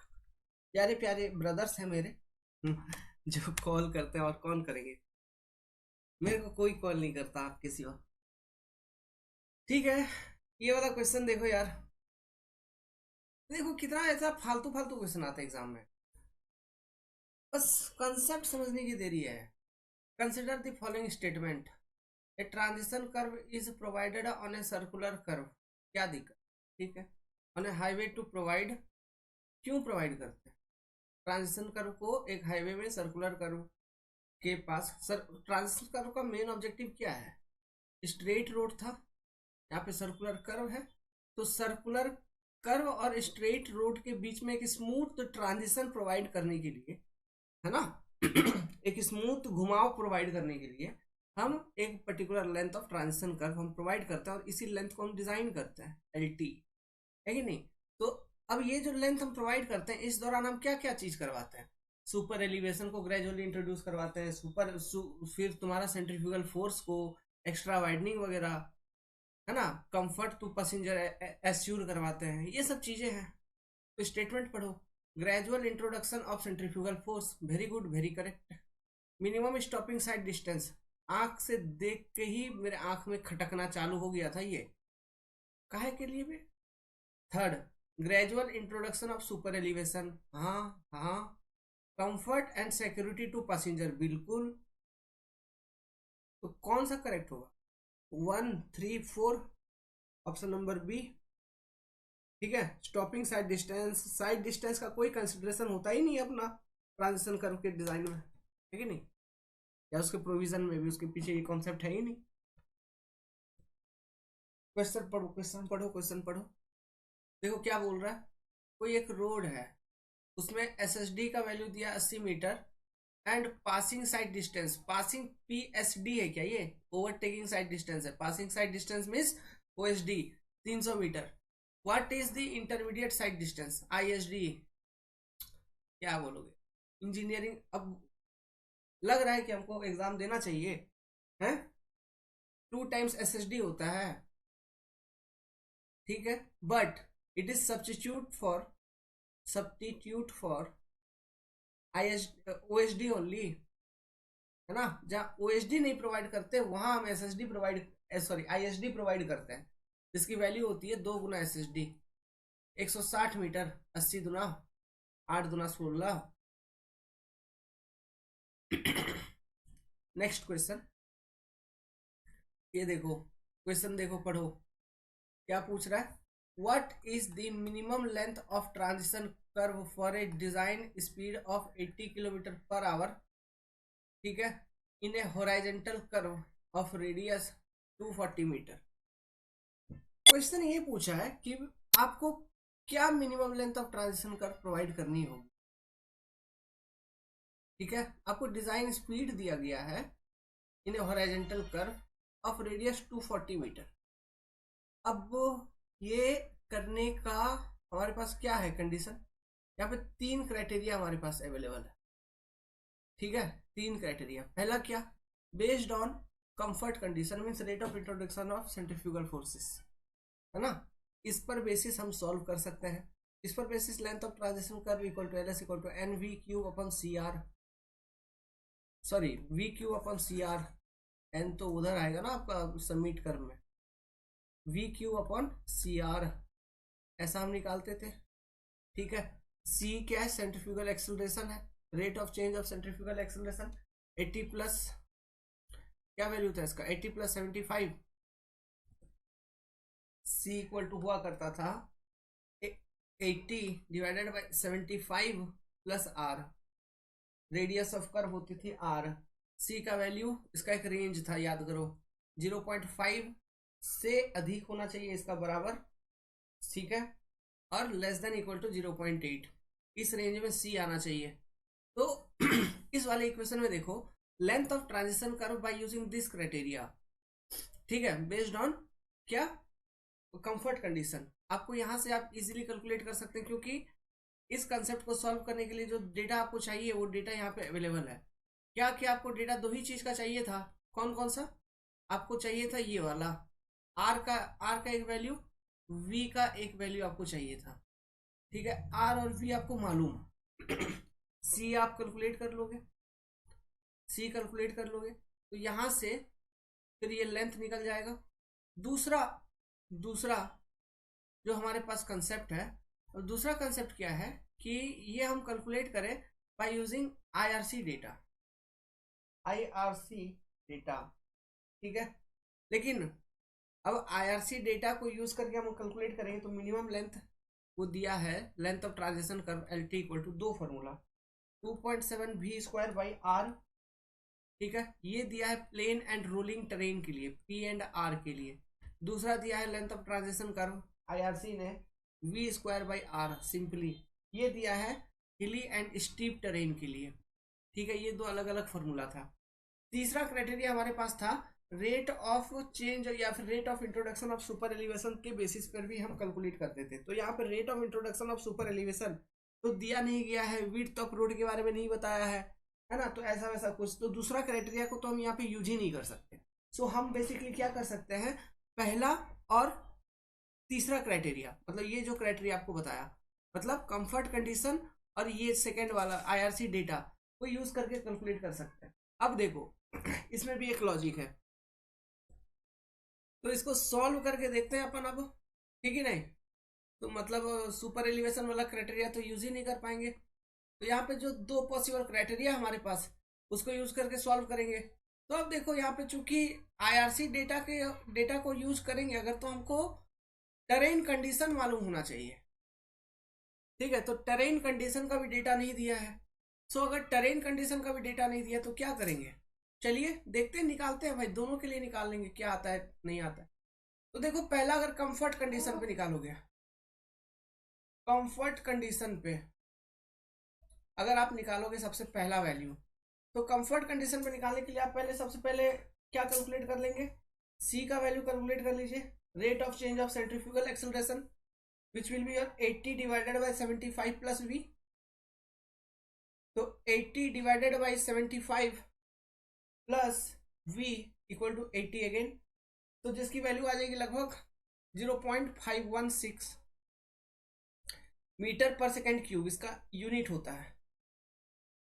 प्यारे प्यारे ब्रदर्स हैं मेरे जो कॉल करते हैं, और कौन करेंगे, मेरे को कोई कॉल नहीं करता आपके सिवा। ठीक है, ये वाला क्वेश्चन देखो यार, देखो कितना ऐसा फालतू फालतू क्वेश्चन आता है एग्जाम में, बस कंसेप्ट समझने की देरी है। Consider the following statement, a transition curve is provided on a circular curve. क्या दिक्कत, ठीक है, on a highway to provide, क्यों प्रोवाइड करते हैं ट्रांजिशन कर्व को एक हाईवे में सर्कुलर कर्व के पास। ट्रांजिशन कर्व का मेन ऑब्जेक्टिव क्या है, स्ट्रेट रोड था, यहाँ पे सर्कुलर कर्व है, तो सर्कुलर कर्व और स्ट्रेट रोड के बीच में एक स्मूथ ट्रांजिशन प्रोवाइड करने के लिए, है ना एक स्मूथ घुमाव प्रोवाइड करने के लिए हम एक particular length of transition curve हम प्रोवाइड करते हैं, और इसी लेंथ को हम डिजाइन करते हैं LT, है कि नहीं। तो अब ये जो लेंथ हम प्रोवाइड करते हैं, इस दौरान हम क्या क्या चीज करवाते हैं, सुपर एलिवेशन को ग्रेजुअली इंट्रोड्यूस करवाते हैं, फिर तुम्हारा सेंट्रीफ्यूगल फोर्स को, एक्स्ट्रा वाइडनिंग वगैरह, है ना, कंफर्ट टू पैसेंजर एश्योर करवाते हैं, ये सब चीजें हैं। तो स्टेटमेंट पढ़ो, gradual introduction of centrifugal force, very good, very correct. Minimum stopping side distance, आंख से देख के ही मेरे आंख में खटकना चालू हो गया था, ये काहे के लिए भी। Third, gradual introduction of super elevation, हाँ हाँ। Comfort and security to passenger, बिल्कुल। तो कौन सा करेक्ट होगा, 1, 3, 4, ऑप्शन नंबर बी। ठीक है, स्टॉपिंग साइड डिस्टेंस का कोई कंसिडरेशन होता ही नहीं अपना ट्रांजिशन कर्व के डिजाइन में, है कि नहीं, या उसके प्रोविजन में भी, उसके पीछे ये कॉन्सेप्ट है ही नहीं। क्वेश्चन पढ़ो, क्वेश्चन पढ़ो, क्वेश्चन पढ़ो। देखो क्या बोल रहा है, कोई एक रोड है, उसमें SSD का वैल्यू दिया 80 metre, and passing sight distance, passing PSD है क्या, ये ओवरटेकिंग साइड डिस्टेंस है, passing sight distance means OSD 300 metre. What is the intermediate sight distance, ISD। क्या बोलोगे इंजीनियरिंग, अब लग रहा है कि हमको एग्जाम देना चाहिए, है 2 टाइम्स SSD होता है, ठीक है, but it is substitute for OSD only, है ना। जहाँ OSD नहीं प्रोवाइड करते वहां हम SSD provide, sorry ISD provide करते हैं, जिसकी वैल्यू होती है 2 गुना SSD। 160 मीटर, 80 दुना 8 दुना 16। नेक्स्ट क्वेश्चन, ये देखो क्वेश्चन, देखो पढ़ो क्या पूछ रहा है। What is the minimum length of transition curve for a design speed of 80 kilometre per hour, ठीक है, in a horizontal curve of radius 240 metre. Question ये पूछा है कि आपको क्या minimum length of transition curve provide करनी होगी, ठीक है, आपको डिजाइन स्पीड दिया गया है in a horizontal curve of radius 240 metre. अब ये करने का हमारे पास क्या है कंडीशन, यहाँ पे 3 क्राइटेरिया हमारे पास अवेलेबल है, ठीक है, 3 क्राइटेरिया। पहला क्या, based on comfort condition, means rate of introduction of centrifugal forces, है ना, इस पर बेसिस हम सॉल्व कर सकते हैं। इस पर basis length of transition curve equal to LS equal to NV³ upon CR, sorry V³ upon CR, N तो उधर आएगा ना आपका सबमिट कर्व में, V³ CR ऐसा हम निकालते थे, ठीक है। C क्या है, सेंट्रीफ्यूगल एक्सेलरेशन है, rate of change of centrifugal acceleration 80 plus, क्या वैल्यू था इसका, 80 प्लस 75, C इक्वल टू हुआ करता था 80 divided by 75 plus R, radius of curve होती थी R। C का वैल्यू, इसका एक रेंज था याद करो, 0.5 से अधिक होना चाहिए इसका बराबर, ठीक है, और लेस देन इक्वल टू 0.8, इस रेंज में C आना चाहिए। तो इस वाले इक्वेशन में देखो, length of transition curve by using this criteria, ठीक है, बेस्ड ऑन क्या, कंफर्ट कंडीशन, आपको यहाँ से आप इजीली कैलकुलेट कर सकते हैं, क्योंकि इस कंसेप्ट को सॉल्व करने के लिए जो डेटा आपको चाहिए वो डेटा यहाँ पे अवेलेबल है। क्या क्या आपको डेटा दो ही चीज का चाहिए था, कौन कौन सा आपको चाहिए था? ये वाला आर का एक वैल्यू, वी का एक वैल्यू आपको चाहिए था। ठीक है, आर और वी आपको मालूम, सी आप कैलकुलेट कर लोगे, सी कैलकुलेट कर लोगे तो यहां से फिर ये लेंथ निकल जाएगा। दूसरा दूसरा जो हमारे पास कंसेप्ट है, और दूसरा कंसेप्ट क्या है कि ये हम कैलकुलेट करें by using IRC data, IRC data. ठीक है, लेकिन अब आईआरसी डेटा को यूज करके हम कैलकुलेट करेंगे तो मिनिमम लेंथ वो दिया है, length of transition curve L T equal to दो formula, 2.7 V square by R. ठीक है, ये दिया है प्लेन एंड रोलिंग टेरेन के लिए, पी एंड आर के लिए। दूसरा दिया है length of transition curve IRC ने V square by R simply, ये दिया है हिली एंड स्टीप टेरेन के लिए। ठीक है, ये दो अलग अलग फॉर्मूला था। तीसरा क्राइटेरिया हमारे पास था रेट ऑफ चेंज या फिर rate of introduction of super elevation के बेसिस पर भी हम कैलकुलेट करते थे। तो यहाँ पर rate of introduction of super elevation तो दिया नहीं गया है, विड्थ ऑफ रोड के बारे में नहीं बताया है ना, तो ऐसा वैसा कुछ, तो दूसरा क्राइटेरिया को तो हम यहाँ पे यूज ही नहीं कर सकते। सो हम बेसिकली क्या कर सकते हैं, पहला और तीसरा क्राइटेरिया, मतलब ये जो क्राइटेरिया आपको बताया, मतलब कंफर्ट कंडीशन और ये सेकेंड वाला आईआरसी डेटा को यूज करके कैलकुलेट कर सकते हैं। अब देखो इसमें भी एक लॉजिक है, तो इसको सॉल्व करके देखते हैं अपन अब, ठीक है नहीं? तो मतलब सुपर एलिवेशन वाला क्राइटेरिया तो यूज ही नहीं कर पाएंगे, तो यहाँ पे जो दो पॉसिबल क्राइटेरिया हमारे पास उसको यूज करके सॉल्व करेंगे। तो अब देखो यहाँ पे चूंकि आईआरसी डेटा को यूज करेंगे अगर, तो हमको टेरेन कंडीशन मालूम होना चाहिए। ठीक है, तो टेरेन कंडीशन का भी डेटा नहीं दिया है। सो अगर टेरेन कंडीशन का भी डेटा नहीं दिया तो क्या करेंगे, चलिए देखते हैं, निकालते हैं भाई, दोनों के लिए निकाल लेंगे क्या आता है नहीं आता है। तो देखो पहला अगर कंफर्ट कंडीशन पे निकालोगे, कंफर्ट कंडीशन पे अगर आप निकालोगे सबसे पहला वैल्यू, तो कंफर्ट कंडीशन पे निकालने के लिए आप पहले सबसे पहले क्या कैलकुलेट कर लेंगे, सी का वैल्यू कैलकुलेट कर लीजिए, rate of change of centrifugal acceleration which will be 80 divided by 75 plus V. तो 80 divided by 75 plus v equal to 80 again, तो जिसकी वैल्यू आ जाएगी लगभग 0.516 मीटर पर सेकेंड क्यूब, इसका यूनिट होता है।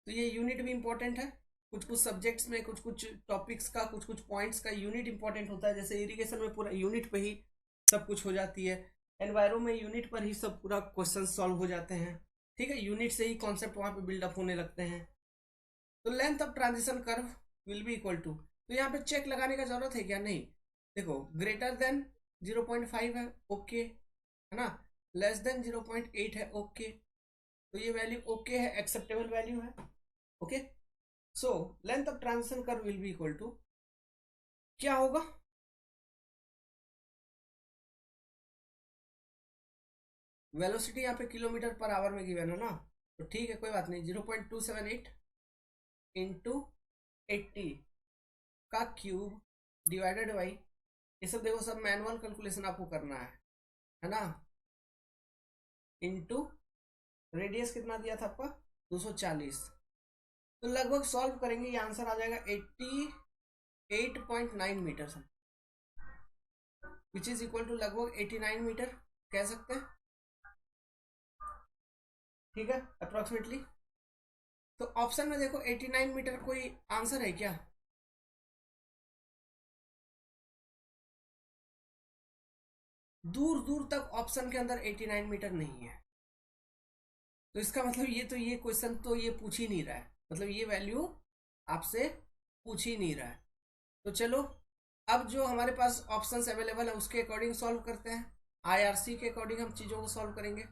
तो ये यूनिट भी इंपॉर्टेंट है, कुछ कुछ सब्जेक्ट्स में कुछ कुछ टॉपिक्स का कुछ कुछ पॉइंट्स का यूनिट इंपॉर्टेंट होता है, जैसे इरिगेशन में पूरा यूनिट पे ही सब कुछ हो जाती है, एनवायरो में यूनिट पर ही सब पूरा क्वेश्चन सॉल्व हो जाते हैं। ठीक है, यूनिट से ही कॉन्सेप्ट वहां पे बिल्डअप होने लगते हैं। तो length of transition curve will be equal to, तो यहाँ पे चेक लगाने का जरूरत है क्या, नहीं, देखो ग्रेटर देन 0.5 है ओके, है ना, लेस देन 0.8 है ओके, तो ये वैल्यू ओके है, एक्सेप्टेबल वैल्यू है okay. So length of transition curve will be equal to क्या होगा, वेलोसिटी यहाँ पे किलोमीटर पर आवर में गिवन है ना, तो ठीक है कोई बात नहीं, 0.278 इंटू 80 का क्यूब डिवाइडेड बाई, ये सब देखो सब मैनुअल कैलकुलेशन आपको करना है ना, इंटू रेडियस कितना दिया था आपका 240, तो लगभग सॉल्व करेंगे ये आंसर आ जाएगा 88.9 metre, which is equal to लगभग 89 मीटर कह सकते हैं। ठीक है, अप्रोक्सीमेटली। तो ऑप्शन में देखो 89 मीटर कोई आंसर है क्या, दूर दूर तक ऑप्शन के अंदर 89 मीटर नहीं है, तो इसका मतलब ये क्वेश्चन तो ये पूछ ही नहीं रहा है, मतलब ये वैल्यू आपसे पूछ ही नहीं रहा है। तो चलो अब जो हमारे पास ऑप्शंस अवेलेबल है उसके अकॉर्डिंग सॉल्व करते हैं, आईआरसी के अकॉर्डिंग हम चीज़ों को सॉल्व करेंगे।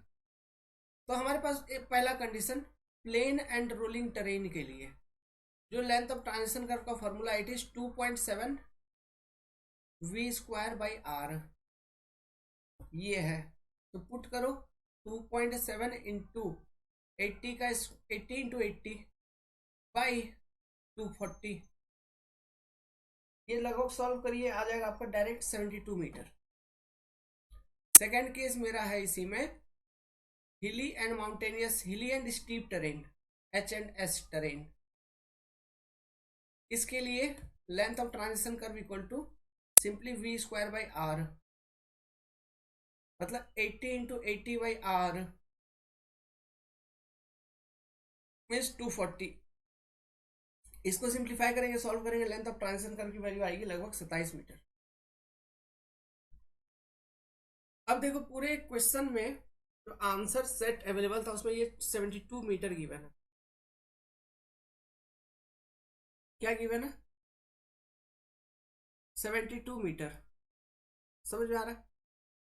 तो हमारे पास एक पहला condition, plain and rolling terrain के लिए जो लेंथ ऑफ ट्रांजिशन कर्व का formula it is 2.7 V square by R, ये है। तो पुट करो 2.7 इंटू 80 का 80 इंटू 80 बाई 240, ये लगभग सॉल्व करिए आ जाएगा आपका डायरेक्ट 72 मीटर, सेकेंड केस मेरा है इसी में hilly and mountainous, hilly and steep terrain, H&S terrain. इसके लिए length of transition curve equal to simply V square by R, मतलब 80 इंटू 80 बाई R मीन्स 240। इसको सिंप्लीफाई करेंगे, सॉल्व करेंगे, लेंथ ऑफ ट्रांजिशन कर्व की वैल्यू आएगी लगभग 27 metre. अब देखो पूरे क्वेश्चन में जो आंसर सेट अवेलेबल था उसमें ये 72 मीटर गिवन है। क्या गिवन है? 72 मीटर। समझ में आ रहा है?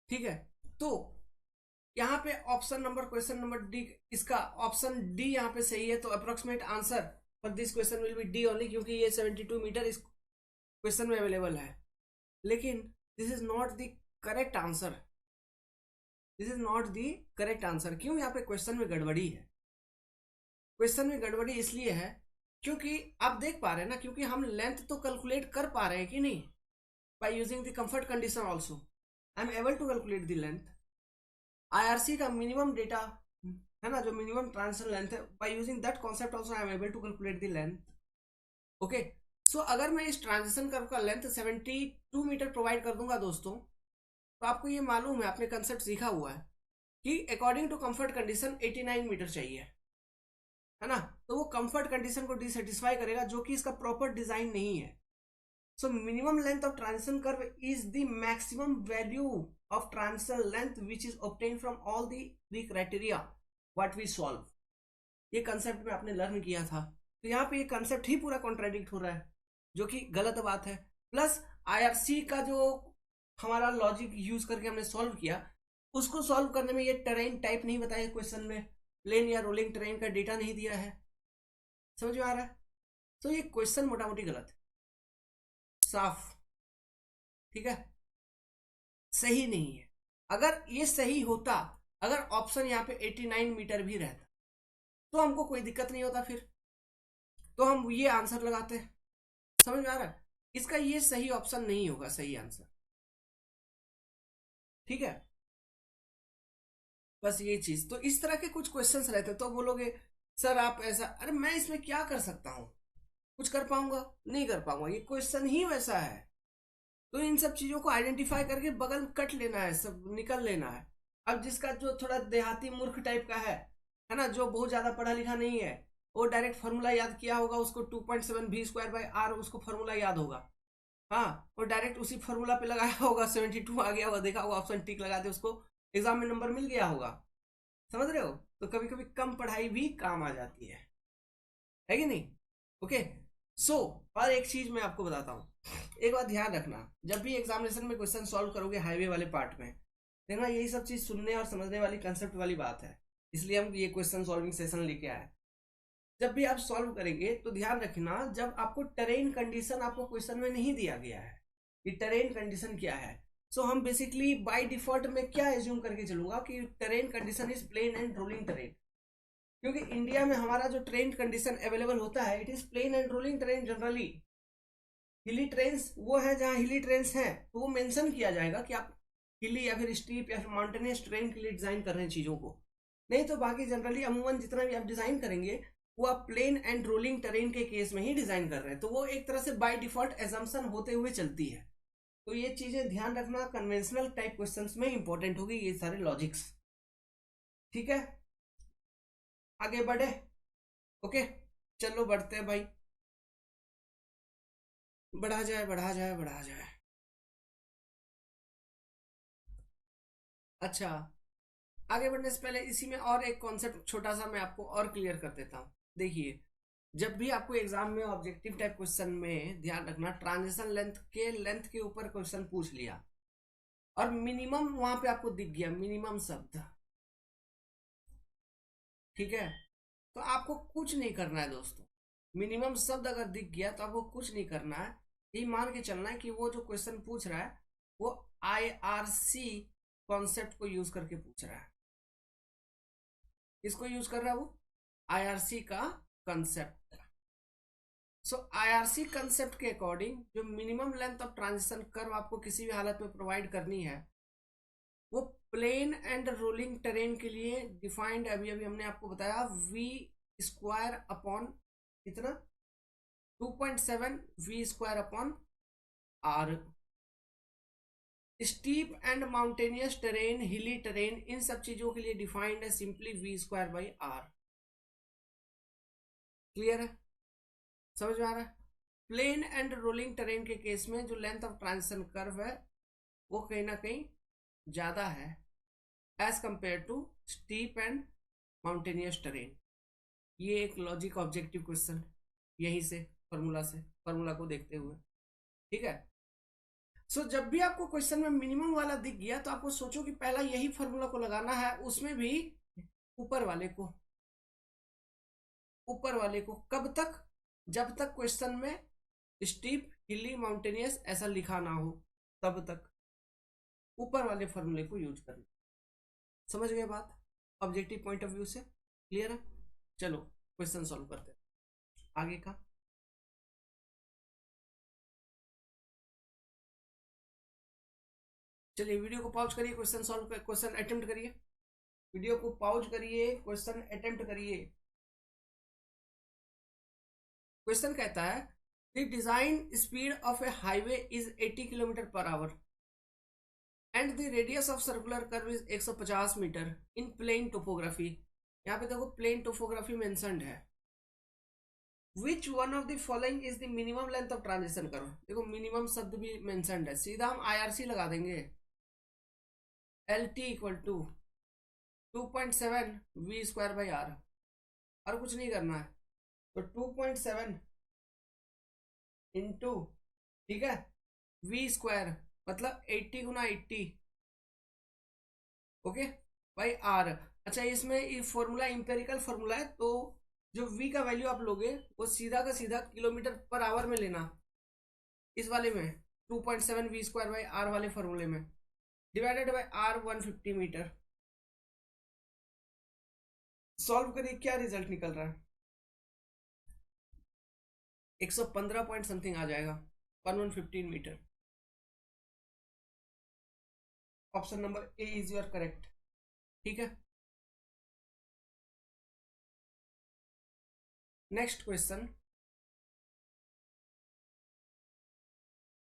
ठीक है, तो यहाँ पे option number, question number D, इसका ऑप्शन डी यहाँ पे सही है। तो approximate answer for this question will be D only, क्योंकि ये 72 मीटर इस क्वेश्चन में अवेलेबल है। लेकिन this is not the correct answer, this is not the correct answer. क्यों? यहाँ पे क्वेश्चन में गड़बड़ी है। क्वेश्चन में गड़बड़ी इसलिए है क्योंकि आप देख पा रहे हैं ना, क्योंकि हम लेंथ तो कैलकुलेट कर पा रहे हैं कि नहीं, by using the comfort condition also I am able to calculate the length. IRC का मिनिमम डेटा है ना, जो मिनिमम ट्रांजिशन लेंथ है, by using that concept also I am able to calculate the length. Okay, so अगर मैं इस transition curve का length 72 metre provide कर दूंगा दोस्तों, तो आपको ये मालूम है, आपने कंसेप्ट सीखा हुआ है कि according to comfort condition 89 metre चाहिए, है ना। तो वो कंफर्ट कंडीशन को डिससेटिस्फाई करेगा, जो कि इसका प्रॉपर डिजाइन नहीं है। So minimum length of transition curve is the maximum value of transition length which is obtain from all the three criteria what we solve. ये कंसेप्ट में आपने लर्न किया था। तो यहाँ पे ये कंसेप्ट ही पूरा कॉन्ट्राडिक्ट हो रहा है, जो कि गलत बात है। प्लस IRC का जो हमारा लॉजिक यूज करके हमने सॉल्व किया, उसको सॉल्व करने में ये टेरेन टाइप नहीं बताया क्वेश्चन में, प्लेन या रोलिंग टेरेन का डेटा नहीं दिया है। समझ में आ रहा है? तो ये क्वेश्चन मोटा मोटी गलत है, साफ। ठीक है, सही नहीं है। अगर ये सही होता, अगर ऑप्शन यहाँ पे 89 मीटर भी रहता, तो हमको कोई दिक्कत नहीं होता, फिर तो हम ये आंसर लगाते। समझ में आ रहा है? इसका ये सही ऑप्शन नहीं होगा, सही आंसर। ठीक है, बस ये चीज। तो इस तरह के कुछ क्वेश्चंस रहते, तो बोलोगे सर आप ऐसा, अरे मैं इसमें क्या कर सकता हूँ, कुछ कर पाऊंगा? नहीं कर पाऊंगा, ये क्वेश्चन ही वैसा है। तो इन सब चीजों को आइडेंटिफाई करके बगल कट लेना है, सब निकल लेना है। अब जिसका जो थोड़ा देहाती मूर्ख टाइप का है ना, जो बहुत ज्यादा पढ़ा लिखा नहीं है, वो डायरेक्ट फार्मूला याद किया होगा, उसको 2.7 V स्क्वायर बाई R उसको फार्मूला याद होगा। हाँ, वो डायरेक्ट उसी फार्मूला पे लगाया होगा, 72 आ गया होगा, देखा होगा ऑप्शन टिक लगा दे, उसको एग्जाम में नंबर मिल गया होगा। समझ रहे हो? तो कभी कभी कम पढ़ाई भी काम आ जाती है कि नहीं? ओके, सो और एक चीज मैं आपको बताता हूँ, एक बात ध्यान रखना, जब भी एग्जामिनेशन में क्वेश्चन सॉल्व करोगे हाईवे वाले पार्ट में, देखना यही सब चीज सुनने और समझने वाली, कंसेप्ट वाली बात है। इसलिए हम ये क्वेश्चन सॉल्विंग सेशन लेके आए। जब भी आप सॉल्व करेंगे तो ध्यान रखना, जब आपको टेरेन कंडीशन आपको क्वेश्चन में नहीं दिया गया है कि टेरेन कंडीशन क्या है, सो हम बेसिकली बाय डिफॉल्ट में क्या एज्यूम करके चलूंगा कि terrain condition is plain and rolling terrain, क्योंकि इंडिया में हमारा जो ट्रेन कंडीशन अवेलेबल होता है it is plain and rolling terrain generally. Hilly terrains वो है जहाँ हिली ट्रेन्स हैं, तो वो मेंशन किया जाएगा कि आप हिली या फिर स्टीप या फिर माउंटेनियस ट्रेन के लिए डिजाइन कर रहे हैं चीजों को। नहीं तो बाकी जनरली अमूमन जितना भी आप डिजाइन करेंगे वो आप प्लेन एंड रोलिंग टेरेन के केस में ही डिजाइन कर रहे हैं, तो वो एक तरह से बाय डिफॉल्ट एजम्पशन होते हुए चलती है। तो ये चीजें ध्यान रखना, कन्वेंशनल टाइप क्वेश्चंस में इंपॉर्टेंट होगी ये सारे लॉजिक्स। ठीक है, आगे बढ़े? ओके, चलो बढ़ते हैं भाई, बढ़ा जाए बढ़ा जाए बढ़ा जाए। अच्छा, आगे बढ़ने से पहले इसी में और एक कॉन्सेप्ट छोटा सा मैं आपको और क्लियर कर देता हूँ। देखिए, जब भी आपको एग्जाम में ऑब्जेक्टिव टाइप क्वेश्चन में ध्यान रखना, ट्रांजिशन लेंथ के ऊपर क्वेश्चन पूछ लिया और मिनिमम वहां पे आपको दिख गया मिनिमम शब्द, ठीक है, तो आपको कुछ नहीं करना है दोस्तों। मिनिमम शब्द अगर दिख गया तो आपको कुछ नहीं करना है, ये मान के चलना है कि वो जो क्वेश्चन पूछ रहा है वो IRC कॉन्सेप्ट को यूज करके पूछ रहा है। किसको यूज कर रहा है वो? IRC का कंसेप्ट। सो IRC कंसेप्ट के अकॉर्डिंग जो minimum length of transition curve आपको किसी भी हालत में प्रोवाइड करनी है, वो प्लेन एंड रोलिंग टेरेन के लिए डिफाइंड अभी अभी हमने आपको बताया वी स्क्वायर अपॉन कितना 2.7 V square upon R. Steep and mountainous terrain, hilly terrain, इन सब चीजों के लिए डिफाइंड है simply V square by R. Clear है, समझ में आ रहा है? प्लेन एंड रोलिंग टेरेन के केस में जो लेंथ ऑफ ट्रांजिशन कर्व है वो कहीं ना कहीं ज्यादा है as compare to steep and mountainous terrain. ये एक लॉजिक ऑब्जेक्टिव क्वेश्चन यहीं से फॉर्मूला को देखते हुए, ठीक है। सो जब भी आपको क्वेश्चन में मिनिमम वाला दिख गया तो आपको सोचो कि पहला यही फॉर्मूला को लगाना है, उसमें भी ऊपर वाले को कब तक, जब तक क्वेश्चन में स्टीप हिली माउंटेनियस ऐसा लिखा ना हो तब तक ऊपर वाले फॉर्मूले को यूज करना। समझ गए बात ऑब्जेक्टिव पॉइंट ऑफ व्यू से? क्लियर है? चलो क्वेश्चन सॉल्व करते हैं आगे का। चलिए वीडियो को पॉज करिए, क्वेश्चन सॉल्व कर, क्वेश्चन अटेम्प्ट करिए। वीडियो को पॉज करिए, क्वेश्चन अटेम्प्ट करिए। क्वेश्चन कहता है the design speed of a highway is 80 kilometre per hour and the radius of circular curve is 150 metre in plain topography. यहाँ पे देखो प्लेन टोपोग्राफी मेंशन्ड है। Which one of the following is the minimum length of transition curve. देखो minimum शब्द भी mentioned है, सीधा हम IRC लगा देंगे। LT equal to 2.7 V square by R, और कुछ नहीं करना है। तो 2.7 इंटू, ठीक है, वी स्क्वायर मतलब 80 गुना 80, ओके, बाई आर। अच्छा इसमें ये फॉर्मूला इंपेरिकल फॉर्मूला है, तो जो v का वैल्यू आप लोगे वो सीधा का सीधा किलोमीटर पर आवर में लेना, इस वाले में 2.7 वी स्क्वायर बाई आर वाले फॉर्मूले में, divided by R 150 metre. Solve करिए, क्या रिजल्ट निकल रहा है? 115 पॉइंट समथिंग आ जाएगा, 1115 metre. Option number A is your correct, ठीक है। नेक्स्ट क्वेश्चन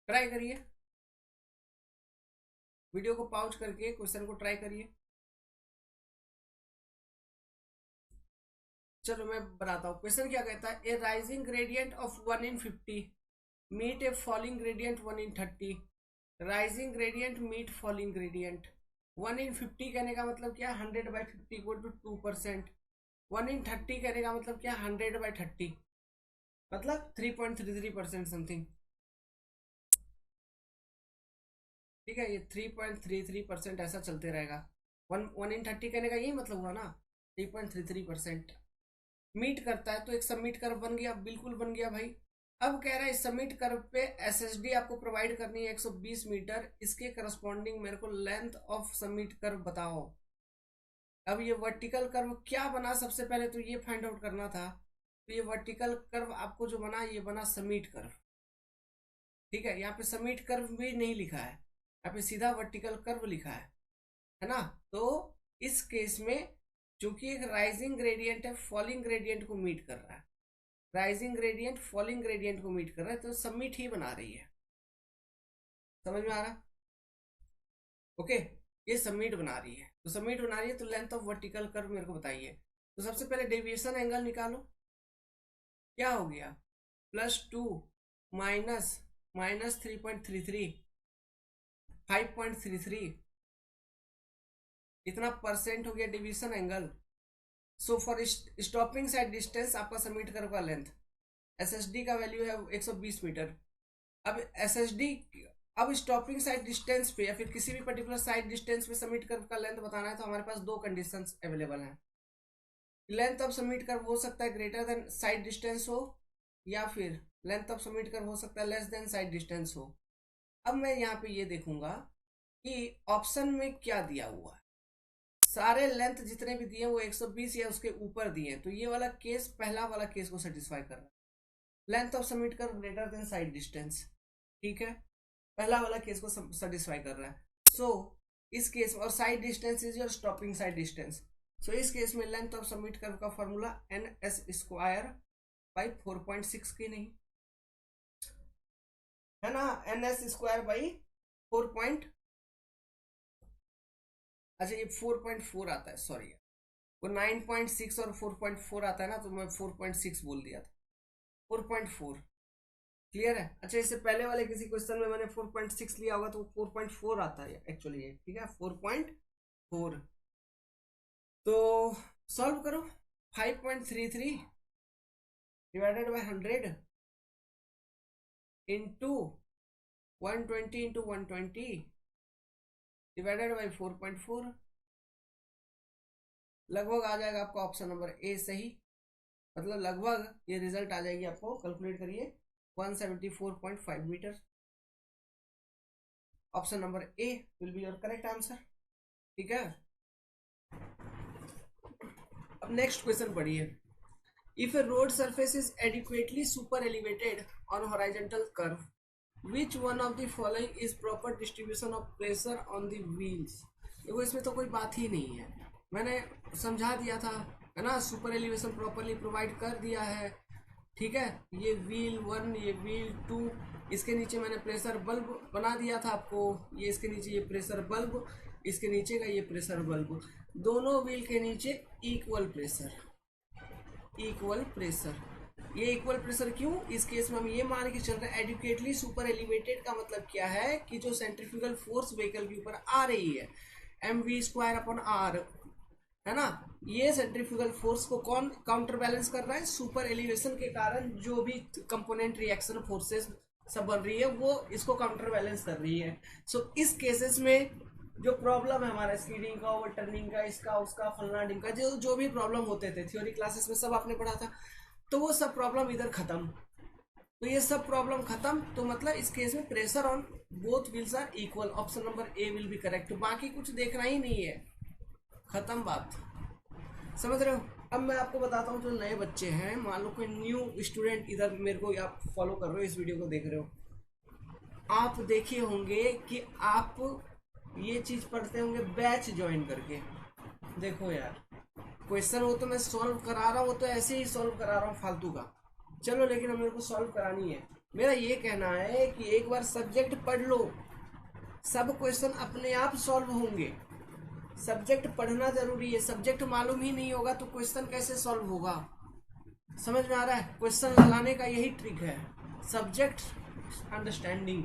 ट्राई करिए, वीडियो को पॉज करके क्वेश्चन को ट्राई करिए। चलो मैं बताता हूँ क्वेश्चन क्या कहता है। A rising gradient of 1 in 50 meet a falling gradient 1 in 30। Rising gradient meet falling gradient. 1 in 50 कहने का मतलब क्या, 100/50 इक्वल टू 2%। 1 in 30 कहने का मतलब क्या, 100/30 मतलब 3.33% समथिंग, ठीक है। ये 3.33% ऐसा चलते रहेगा। 1 in 30 कहने का यही मतलब हुआ ना, 3.33% मीट करता है। तो एक सबमिट कर्व बन गया, बिल्कुल बन गया भाई। अब कह रहा है इस सबमिट कर्व पे SSD आपको प्रोवाइड करनी है 120 मीटर, इसके करस्पॉन्डिंग मेरे को लेंथ ऑफ सबमिट कर्व बताओ। अब ये वर्टिकल कर्व क्या बना, सबसे पहले तो ये फाइंड आउट करना था। तो ये वर्टिकल कर्व आपको जो बना, ये बना सबमिट कर्व, ठीक है। यहाँ पे सबमिट कर्व भी नहीं लिखा है, यहाँ पे सीधा वर्टिकल कर्व लिखा है ना। तो इस केस में चूंकि एक राइजिंग ग्रेडियंट है, फॉलिंग ग्रेडियंट को मीट कर रहा है, राइजिंग ग्रेडियंट फॉलिंग ग्रेडियंट को मीट कर रहा है, तो सबमिट ही बना रही है। समझ में आ रहा? ओके, ये सबमिट बना रही है, तो सबमिट बना रही है तो लेंथ ऑफ वर्टिकल कर्व मेरे को बताइए। तो सबसे पहले डेविएशन एंगल निकालो, क्या हो गया, +2 माइनस -3.33, 5.33, इतना परसेंट हो गया division angle. So for stopping side distance आपका सबमिट कर्व का लेंथ, SSD का वैल्यू है 120 मीटर। अब SSD, अब स्टॉपिंग साइड डिस्टेंस पे या फिर किसी भी पर्टिकुलर साइड डिस्टेंस पे सबमिट कर्व का लेंथ बताना है, तो हमारे पास दो कंडीशंस अवेलेबल हैं। लेंथ ऑफ सबमिट कर्व हो सकता है ग्रेटर देन साइड डिस्टेंस हो, या फिर लेंथ ऑफ सबमिट कर्व हो सकता है लेस देन साइड डिस्टेंस हो। अब मैं यहाँ पे ये देखूंगा कि ऑप्शन में क्या दिया हुआ है। सारे लेंथ जितने भी दिए वो 120 या उसके ऊपर दिए, तो ये वाला केस पहला वाला केस को सेटिस्फाई कर रहा है, length of submit curve greater than side distance, ठीक है, पहला वाला केस को सेटिस्फाई कर रहा है। सो इस केस में, और side distance is your stopping side distance. So इस केस में लेंथ ऑफ सबमिट कर्व का फॉर्मूला NS² बाई 4.6 की नहीं है ना, NS² बाई 4. अच्छा ये 4.4 आता है, सॉरी वो 9.6 और 4.4 आता है ना, तो मैं 4.6 बोल दिया था, 4.4 क्लियर है। अच्छा इससे पहले वाले किसी क्वेश्चन में मैंने 4.6 लिया होगा तो 4.4 आता है एक्चुअली ये, ठीक है 4.4। तो सॉल्व करो, 5.33 divided by 100 into 120 into 120 divided by 4.4, लगभग आ जाएगा आपका ऑप्शन नंबर ए सही, मतलब लगभग ये रिजल्ट आ जाएगी आपको, कैलकुलेट करिए 174.5 metre. Option number A will be your correct answer, ठीक है। अब नेक्स्ट क्वेश्चन पढ़िए। If a road surface is adequately super elevated on horizontal curve which one of the following is proper distribution of pressure on the wheels. देखो इसमें तो कोई बात ही नहीं है, मैंने समझा दिया था है ना, सुपर एलिवेशन प्रॉपरली प्रोवाइड कर दिया है, ठीक है। ये व्हील 1, ये व्हील 2, इसके नीचे मैंने प्रेशर बल्ब बना दिया था आपको, ये इसके नीचे ये प्रेशर बल्ब, इसके नीचे का ये प्रेशर बल्ब, दोनों व्हील के नीचे इक्वल प्रेशर, इक्वल प्रेशर। ये इक्वल प्रेशर क्यों, इस केस में हम ये मान के चल रहे हैं एडुकेटली सुपर एलिवेटेड का मतलब क्या है कि जो सेंट्रीफ्यूगल फोर्स व्हीकल के ऊपर आ रही है mv²/r है ना, ये सेंट्रीफ्यूगल फोर्स को कौन काउंटर बैलेंस कर रहा है, सुपर एलिवेशन के कारण जो भी कंपोनेंट रिएक्शन फोर्सेस सब बन रही है वो इसको काउंटर बैलेंस कर रही है। सो इस केसेस में जो प्रॉब्लम है हमारा स्कीडिंग का, ओवर टर्निंग का, इसका उसका फलना ढिंग का, जो भी प्रॉब्लम होते थे थ्योरी क्लासेस में सब आपने पढ़ा था, तो वो सब प्रॉब्लम इधर खत्म। तो ये सब प्रॉब्लम खत्म, तो मतलब इस केस में pressure on both wheels are equal, option number A will be correct. बाकी कुछ देखना ही नहीं है, खत्म बात, समझ रहे हो। अब मैं आपको बताता हूँ, जो नए बच्चे हैं, मान लो कोई न्यू स्टूडेंट इधर मेरे को आप फॉलो कर रहे हो, इस वीडियो को देख रहे हो, आप देखे होंगे कि आप ये चीज पढ़ते होंगे बैच ज्वाइन करके। देखो यार क्वेश्चन वो तो मैं सॉल्व करा रहा हूँ, वो तो ऐसे ही सॉल्व करा रहा हूँ फालतू का, चलो लेकिन अब मेरे को सॉल्व करानी है। मेरा ये कहना है कि एक बार सब्जेक्ट पढ़ लो, सब क्वेश्चन अपने आप सॉल्व होंगे। सब्जेक्ट पढ़ना जरूरी है, सब्जेक्ट मालूम ही नहीं होगा तो क्वेश्चन कैसे सॉल्व होगा, समझ में आ रहा है। क्वेश्चन लगाने का यही ट्रिक है, सब्जेक्ट अंडरस्टैंडिंग,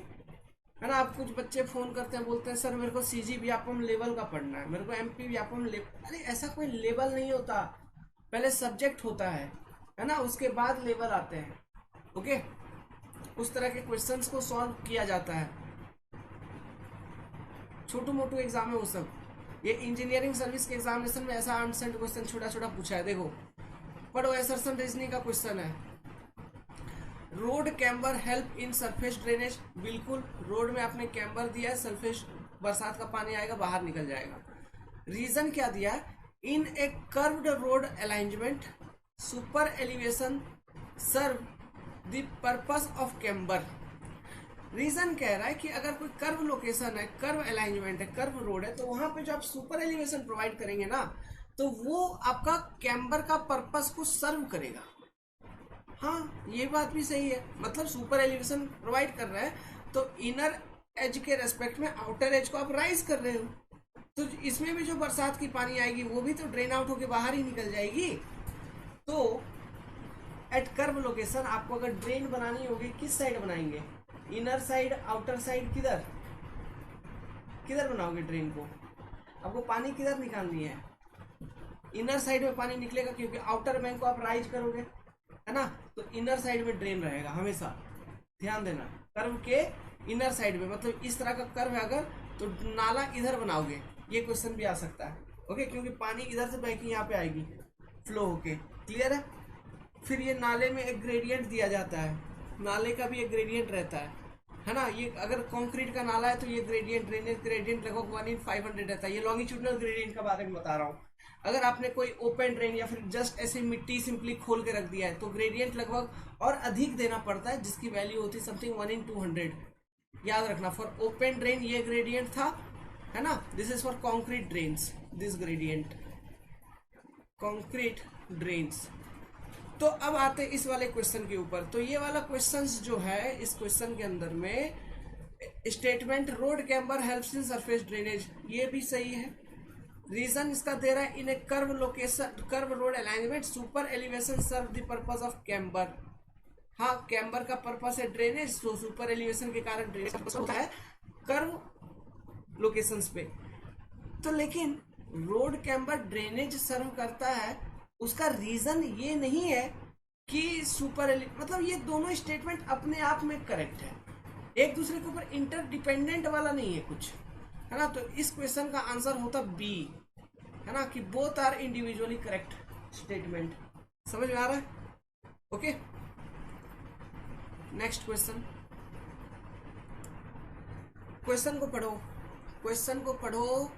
है ना। अब कुछ बच्चे फोन करते हैं, बोलते हैं सर मेरे को सीजी व्यापम लेवल का पढ़ना है, मेरे को एमपी व्यापम लेवल। अरे ऐसा कोई लेवल नहीं होता, पहले सब्जेक्ट होता है ना, उसके बाद लेवल आते हैं, ओके। उस तरह के क्वेश्चंस को सॉल्व किया जाता है, छोटू मोटू एग्जाम है वो सब। ये इंजीनियरिंग सर्विस के एग्जामिनेशन में ऐसा आंसर क्वेश्चन छोटा छोटा पूछा है, देखो पढ़ो, असर्शन रीजनिंग का क्वेश्चन है। Road camber help in surface drainage, बिल्कुल रोड में आपने कैम्बर दिया है, सरफेस बरसात का पानी आएगा बाहर निकल जाएगा। रीजन क्या दिया, in a curved road alignment super elevation serve the purpose of camber. Reason कह रहा है कि अगर कोई कर्व लोकेशन है, कर्व अलाइनमेंट है, कर्व रोड है, तो वहां पे जो आप सुपर एलिवेशन प्रोवाइड करेंगे ना, तो वो आपका कैम्बर का पर्पस को सर्व करेगा। हाँ ये बात भी सही है, मतलब सुपर एलिवेशन प्रोवाइड कर रहा है तो इनर एज के रेस्पेक्ट में आउटर एज को आप राइज कर रहे हो, तो इसमें भी जो बरसात की पानी आएगी वो भी तो ड्रेन आउट होके बाहर ही निकल जाएगी। तो एट कर्व लोकेशन आपको अगर ड्रेन बनानी होगी, किस साइड बनाएंगे, इनर साइड, आउटर साइड, किधर किधर बनाओगे ड्रेन को, आपको पानी किधर निकालनी है, इनर साइड में पानी निकलेगा, क्योंकि आउटर बैंक को आप राइज करोगे, है ना, तो इनर साइड में ड्रेन रहेगा हमेशा, ध्यान देना। कर्व के इनर साइड में, मतलब इस तरह का कर्व है अगर, तो नाला इधर बनाओगे, ये क्वेश्चन भी आ सकता है, ओके, क्योंकि पानी इधर से बह के यहाँ पे आएगी फ्लो होके, क्लियर है। फिर ये नाले में एक ग्रेडियंट दिया जाता है, नाले का भी एक ग्रेडियंट रहता है ना। ये अगर कंक्रीट का नाला है तो ये ग्रेडियंट, ड्रेनेज ग्रेडियंट लगभग 1/500 रहता है, ये लॉन्गिट्यूडनल ग्रेडियंट के बारे में बता रहा हूँ। अगर आपने कोई ओपन ड्रेन या फिर जस्ट ऐसे मिट्टी सिंपली खोल के रख दिया है तो ग्रेडियंट लगभग और अधिक देना पड़ता है, जिसकी वैल्यू होती है समथिंग 1/200, याद रखना। फॉर ओपन ड्रेन ये ग्रेडियंट था, है ना, this is for concrete drains, this gradient concrete drains. तो अब आते इस वाले क्वेश्चन के ऊपर। तो ये वाला क्वेश्चन जो है, इस क्वेश्चन के अंदर में statement road camber helps in surface drainage, ये भी सही है। रीजन इसका दे रहा है in a curve location, curve road alignment super elevation serve the purpose of camber. हाँ, कैम्बर का पर्पस है ड्रेनेज, तो सुपर एलिवेशन के कारण ड्रेनेज होता है कर्व लोकेशंस पे। तो लेकिन रोड कैम्बर ड्रेनेज सर्व करता है, उसका रीजन ये नहीं है कि मतलब ये दोनों स्टेटमेंट अपने आप में करेक्ट है, एक दूसरे के ऊपर इंटरडिपेंडेंट वाला नहीं है कुछ, है ना। तो इस क्वेश्चन का आंसर होता बी, है ना, कि both are individually correct statement. समझ में आ रहा है? Okay, next question. क्वेश्चन को पढ़ो, क्वेश्चन को पढ़ो,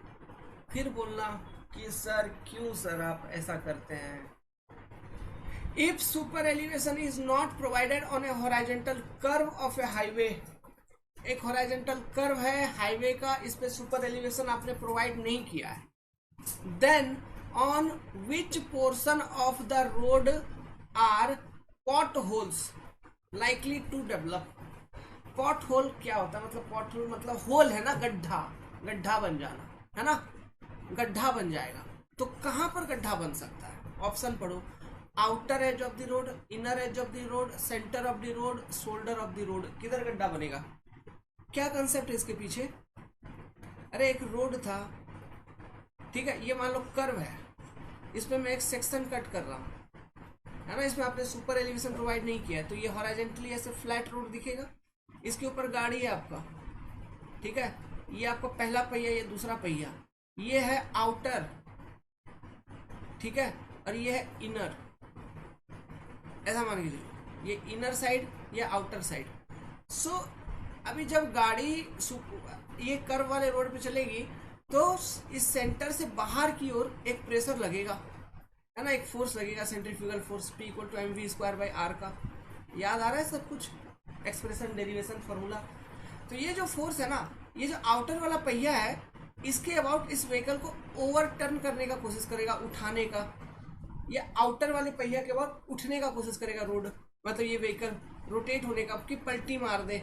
फिर बोलना कि सर क्यों सर आप ऐसा करते हैं। If super elevation is not provided on A horizontal curve of a highway, एक हॉरिजॉन्टल कर्व है हाईवे का, इस पे सुपर एलिवेशन आपने प्रोवाइड नहीं किया है, then on which portion of the road are pothole likely to develop. Pothole क्या होता है, मतलब पॉट होल मतलब होल है ना, गड्ढा, गड्ढा बन जाना, है ना, गड्ढा बन जाएगा। तो कहां पर गड्ढा बन सकता है? ऑप्शन पढ़ो, outer as of the road, inner as of the road, centre of the road, shoulder of the road, किधर गड्ढा बनेगा? क्या कंसेप्ट है इसके पीछे? अरे एक रोड था, ठीक है, ये मान लो कर्व है, इसमें मैं एक सेक्शन कट कर रहा हूं, है ना, इसमें आपने सुपर एलिवेशन प्रोवाइड नहीं किया है, तो ये हॉरिजॉन्टली ऐसे फ्लैट रोड दिखेगा, इसके ऊपर गाड़ी है आपका, ठीक है, ये आपका पहला पहिया, ये दूसरा पहिया, ये है आउटर, ठीक है, और ये है इनर, ऐसा मान के चलो, ये इनर साइड, ये आउटर साइड। सो अभी जब गाड़ी ये कर्व वाले रोड पे चलेगी तो इस सेंटर से बाहर की ओर एक प्रेशर लगेगा, है ना, एक फोर्स लगेगा, सेंट्रीफ्यूगल फोर्स P = mv²/r का। याद आ रहा है सब कुछ, एक्सप्रेशन, डेरिवेशन, फॉर्मूला। तो ये जो फोर्स है ना, ये जो आउटर वाला पहिया है, इसके अबाउट इस व्हीकल को ओवरटर्न करने का कोशिश करेगा, उठाने का, ये आउटर वाले पहिया के बाद उठने का कोशिश करेगा रोड, मतलब ये व्हीकल रोटेट होने का, आपकी पलटी मार दे।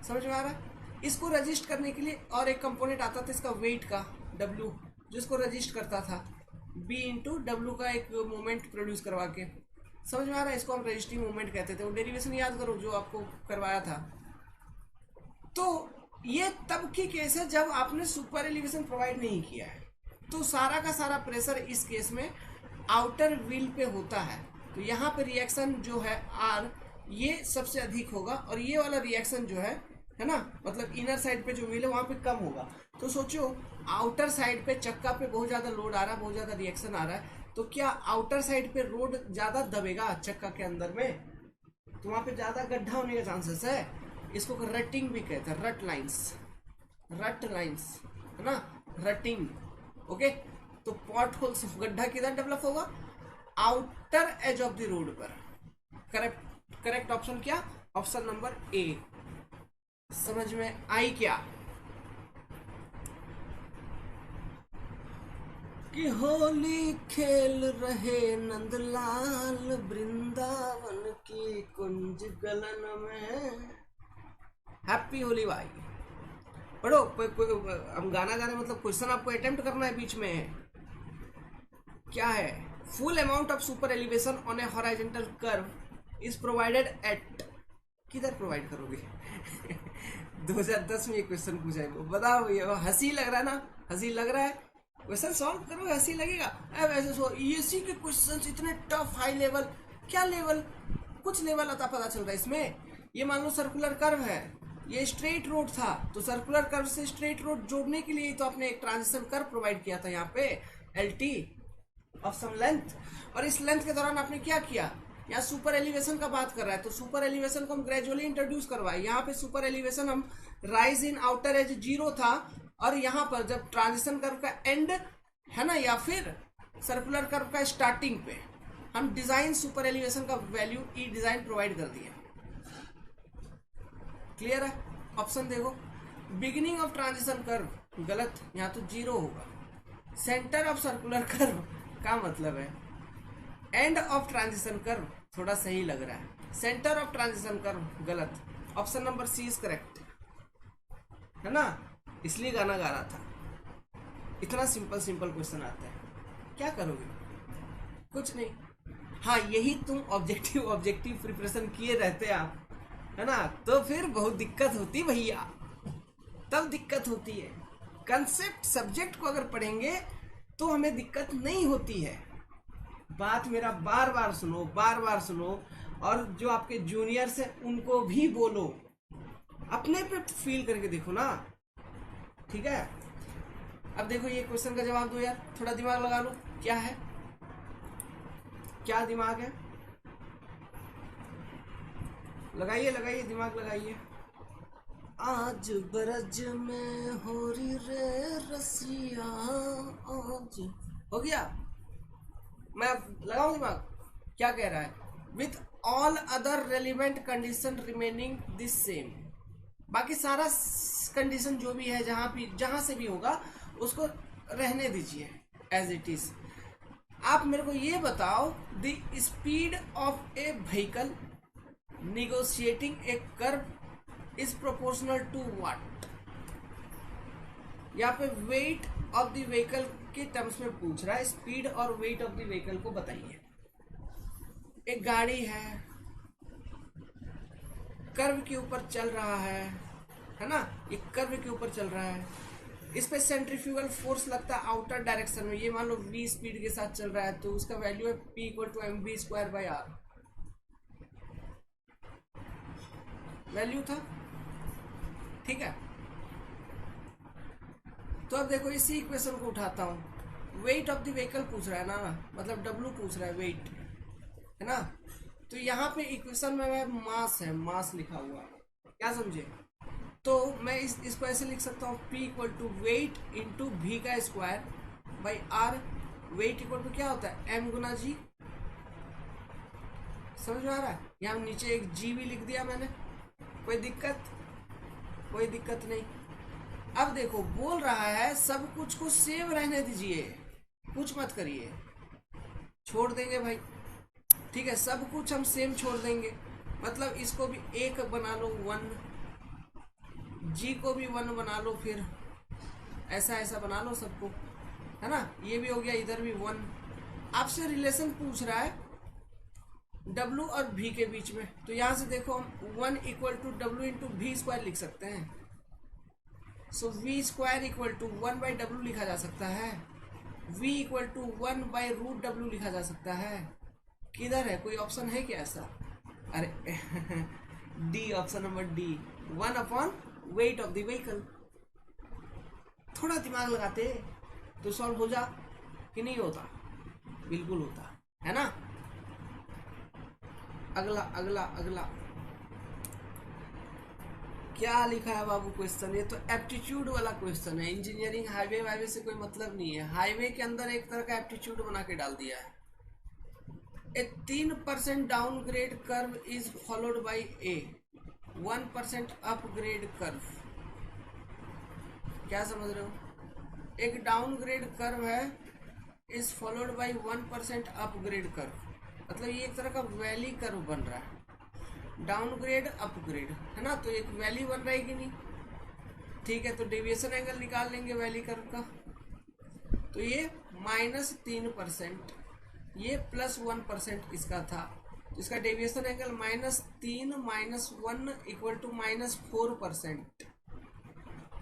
समझ में आ रहा है? इसको रजिस्ट करने के लिए और एक कंपोनेंट आता था इसका वेट का, W, जो इसको रजिस्ट करता था, B × W का एक मोमेंट प्रोड्यूस करवा के। समझ में आ रहा है? इसको हम रजिस्टिंग मोमेंट कहते थे। वो डेरिवेशन याद करो जो आपको करवाया था। तो ये तब की केस है जब आपने सुपर एलिवेशन प्रोवाइड नहीं किया है, तो सारा का सारा प्रेशर इस केस में आउटर व्हील पे होता है। तो यहाँ पे रिएक्शन जो है R, ये सबसे अधिक होगा, और ये वाला रिएक्शन जो है ना, मतलब इनर साइड पे जो व्हील है वहां पे कम होगा। तो सोचो आउटर साइड पे चक्का पे बहुत ज्यादा लोड आ रहा है, बहुत ज्यादा रिएक्शन आ रहा है, तो क्या आउटर साइड पे रोड ज्यादा दबेगा चक्का के अंदर में? तो वहां पे ज्यादा गड्ढा होने का चांसेस है। इसको रटिंग भी कहते हैं, रट लाइंस, रट लाइंस, है ना, रटिंग। ओके, तो पॉट होल्स, गड्ढा किधर डेवलप होगा? Outer as of the road पर। करेक्ट ऑप्शन क्या? ऑप्शन नंबर ए। समझ में आई क्या? कि होली खेल रहे नंदलाल वृंदावन की कुंज गलन में। हैप्पी होली भाई। पढ़ो, हम गाना गा रहे, मतलब क्वेश्चन आपको अटेम्प्ट करना है बीच में। क्या है? Full amount of super elevation on A horizontal curve is provided eight, किधर प्रोवाइड करोगे? 2010 में ये क्वेश्चन पूछा है, बताओ भैया। हंसी लग रहा है ना? हंसी लग रहा है? क्वेश्चन सॉल्व करो, हंसी लगेगा। वैसे ईएससी के क्वेश्चंस इतने टफ, हाई लेवल, क्या लेवल, कुछ लेवल आता पता चल रहा है इसमें। ये मान लो सर्कुलर कर्व है, ये स्ट्रेट रोड था, तो सर्कुलर कर्व से स्ट्रेट रोड जोड़ने के लिए तो आपने एक ट्रांजिशन कर्व प्रोवाइड किया था यहाँ पे, LT ऑफ सम लेंथ, और इस लेंथ के दौरान आपने क्या किया? यहाँ सुपर एलिवेशन का बात कर रहा है, तो सुपर एलिवेशन को हम ग्रेजुअली इंट्रोड्यूस करवाए। यहाँ पे सुपर एलिवेशन हम राइज इन आउटर एज 0 था, और यहाँ पर जब ट्रांजिशन कर्व का एंड है ना, या फिर सर्कुलर कर्व का स्टार्टिंग पे हम डिजाइन सुपर एलिवेशन का वैल्यू ई डिजाइन प्रोवाइड कर दिया। क्लियर है? ऑप्शन देखो, बिगिनिंग ऑफ ट्रांजिशन कर्व गलत, यहाँ तो 0 होगा। सेंटर ऑफ सर्कुलर कर्व का मतलब है एंड ऑफ ट्रांजिशन कर्व, थोड़ा सही लग रहा है। सेंटर ऑफ ट्रांजिशन कर्व गलत। Option number C is correct, है ना, इसलिए गाना गा रहा था। इतना सिंपल सिंपल क्वेश्चन आता है, क्या करोगे? कुछ नहीं। हाँ, यही तुम ऑब्जेक्टिव प्रिपरेशन किए रहते आप, है ना, तो फिर बहुत दिक्कत होती भैया, तब दिक्कत होती है। कंसेप्ट सब्जेक्ट को अगर पढ़ेंगे तो हमें दिक्कत नहीं होती है। बात मेरा बार बार सुनो, बार बार सुनो, और जो आपके जूनियर्स हैं उनको भी बोलो, अपने पे फील करके देखो ना, ठीक है। अब देखो ये क्वेश्चन का जवाब दो यार, थोड़ा दिमाग लगा लो, क्या है, क्या दिमाग है, लगाइए लगाइए दिमाग लगाइए। आज बरज में हो रही रे रसिया आज, हो गया। मैं लगाऊं दिमाग, क्या कह रहा है, with all other relevant condition remaining this same, बाकी सारा कंडीशन जो भी है जहां से भी होगा उसको रहने दीजिए एज इट इज। आप मेरे को ये बताओ, the speed of a vehicle negotiating a curve is proportional to what. यहाँ पे वेट ऑफ द व्हीकल के टर्म्स में पूछ रहा है, स्पीड और वेट ऑफ द व्हीकल को बताइए। एक गाड़ी है, कर्व के ऊपर चल रहा है ना, ये कर्व के ऊपर चल रहा है, इस पे सेंट्रीफ्यूगल फोर्स लगता है आउटर डायरेक्शन में, ये मान लो v स्पीड के साथ चल रहा है, तो उसका वैल्यू है p = mv²/r, वैल्यू था, ठीक है। तो अब देखो इसी इक्वेशन को उठाता हूं, वेट ऑफ द व्हीकल पूछ रहा है ना, मतलब w पूछ रहा है, वेट, है ना। तो यहाँ पे इक्वेशन में मास है, मास लिखा हुआ है, क्या समझे। तो मैं इसको ऐसे लिख सकता हूँ, p = वेट इंटू v का square by r। Weight equal to क्या होता है, m गुना g, समझ में आ रहा है। यहाँ नीचे एक g भी लिख दिया मैंने, कोई दिक्कत, कोई दिक्कत नहीं। अब देखो बोल रहा है सब कुछ को सेम रहने दीजिए, कुछ मत करिए, छोड़ देंगे भाई, ठीक है, सब कुछ हम सेम छोड़ देंगे, मतलब इसको भी 1 बना लो 1, जी को भी 1 बना लो, फिर ऐसा ऐसा बना लो सबको, है ना, ये भी हो गया, इधर भी 1। आपसे रिलेशन पूछ रहा है W और V के बीच में, तो यहां से देखो हम 1 = W × v² लिख सकते हैं। सो v² = 1/W लिखा जा सकता है, v = 1/√W लिखा जा सकता है। किधर है, कोई ऑप्शन है क्या ऐसा, अरे डी, ऑप्शन नंबर डी, 1/वेट ऑफ द व्हीकल। थोड़ा दिमाग लगाते तो सॉल्व हो जा कि नहीं होता, बिल्कुल होता है ना। अगला अगला अगला क्या लिखा है बाबू क्वेश्चन, ये तो एप्टीट्यूड वाला क्वेश्चन है। इंजीनियरिंग हाईवे वाईवे से कोई मतलब नहीं है, हाईवे के अंदर एक तरह का एप्टीट्यूड बना के डाल दिया है। ए 3% downgrade curve is followed by A 1% upgrade curve, क्या समझ रहे हो। एक डाउनग्रेड कर्व है is followed by 1% upgrade curve, मतलब ये एक तरह का वैली कर्व बन रहा है, डाउनग्रेड अपग्रेड, है ना, तो एक वैली बन रहा है कि नहीं, ठीक है। तो डेविएशन एंगल निकाल लेंगे वैली कर्व का, तो ये -3%, ये +1% इसका था, तो इसका डेविएशन एंगल -3 - 1 = -4%।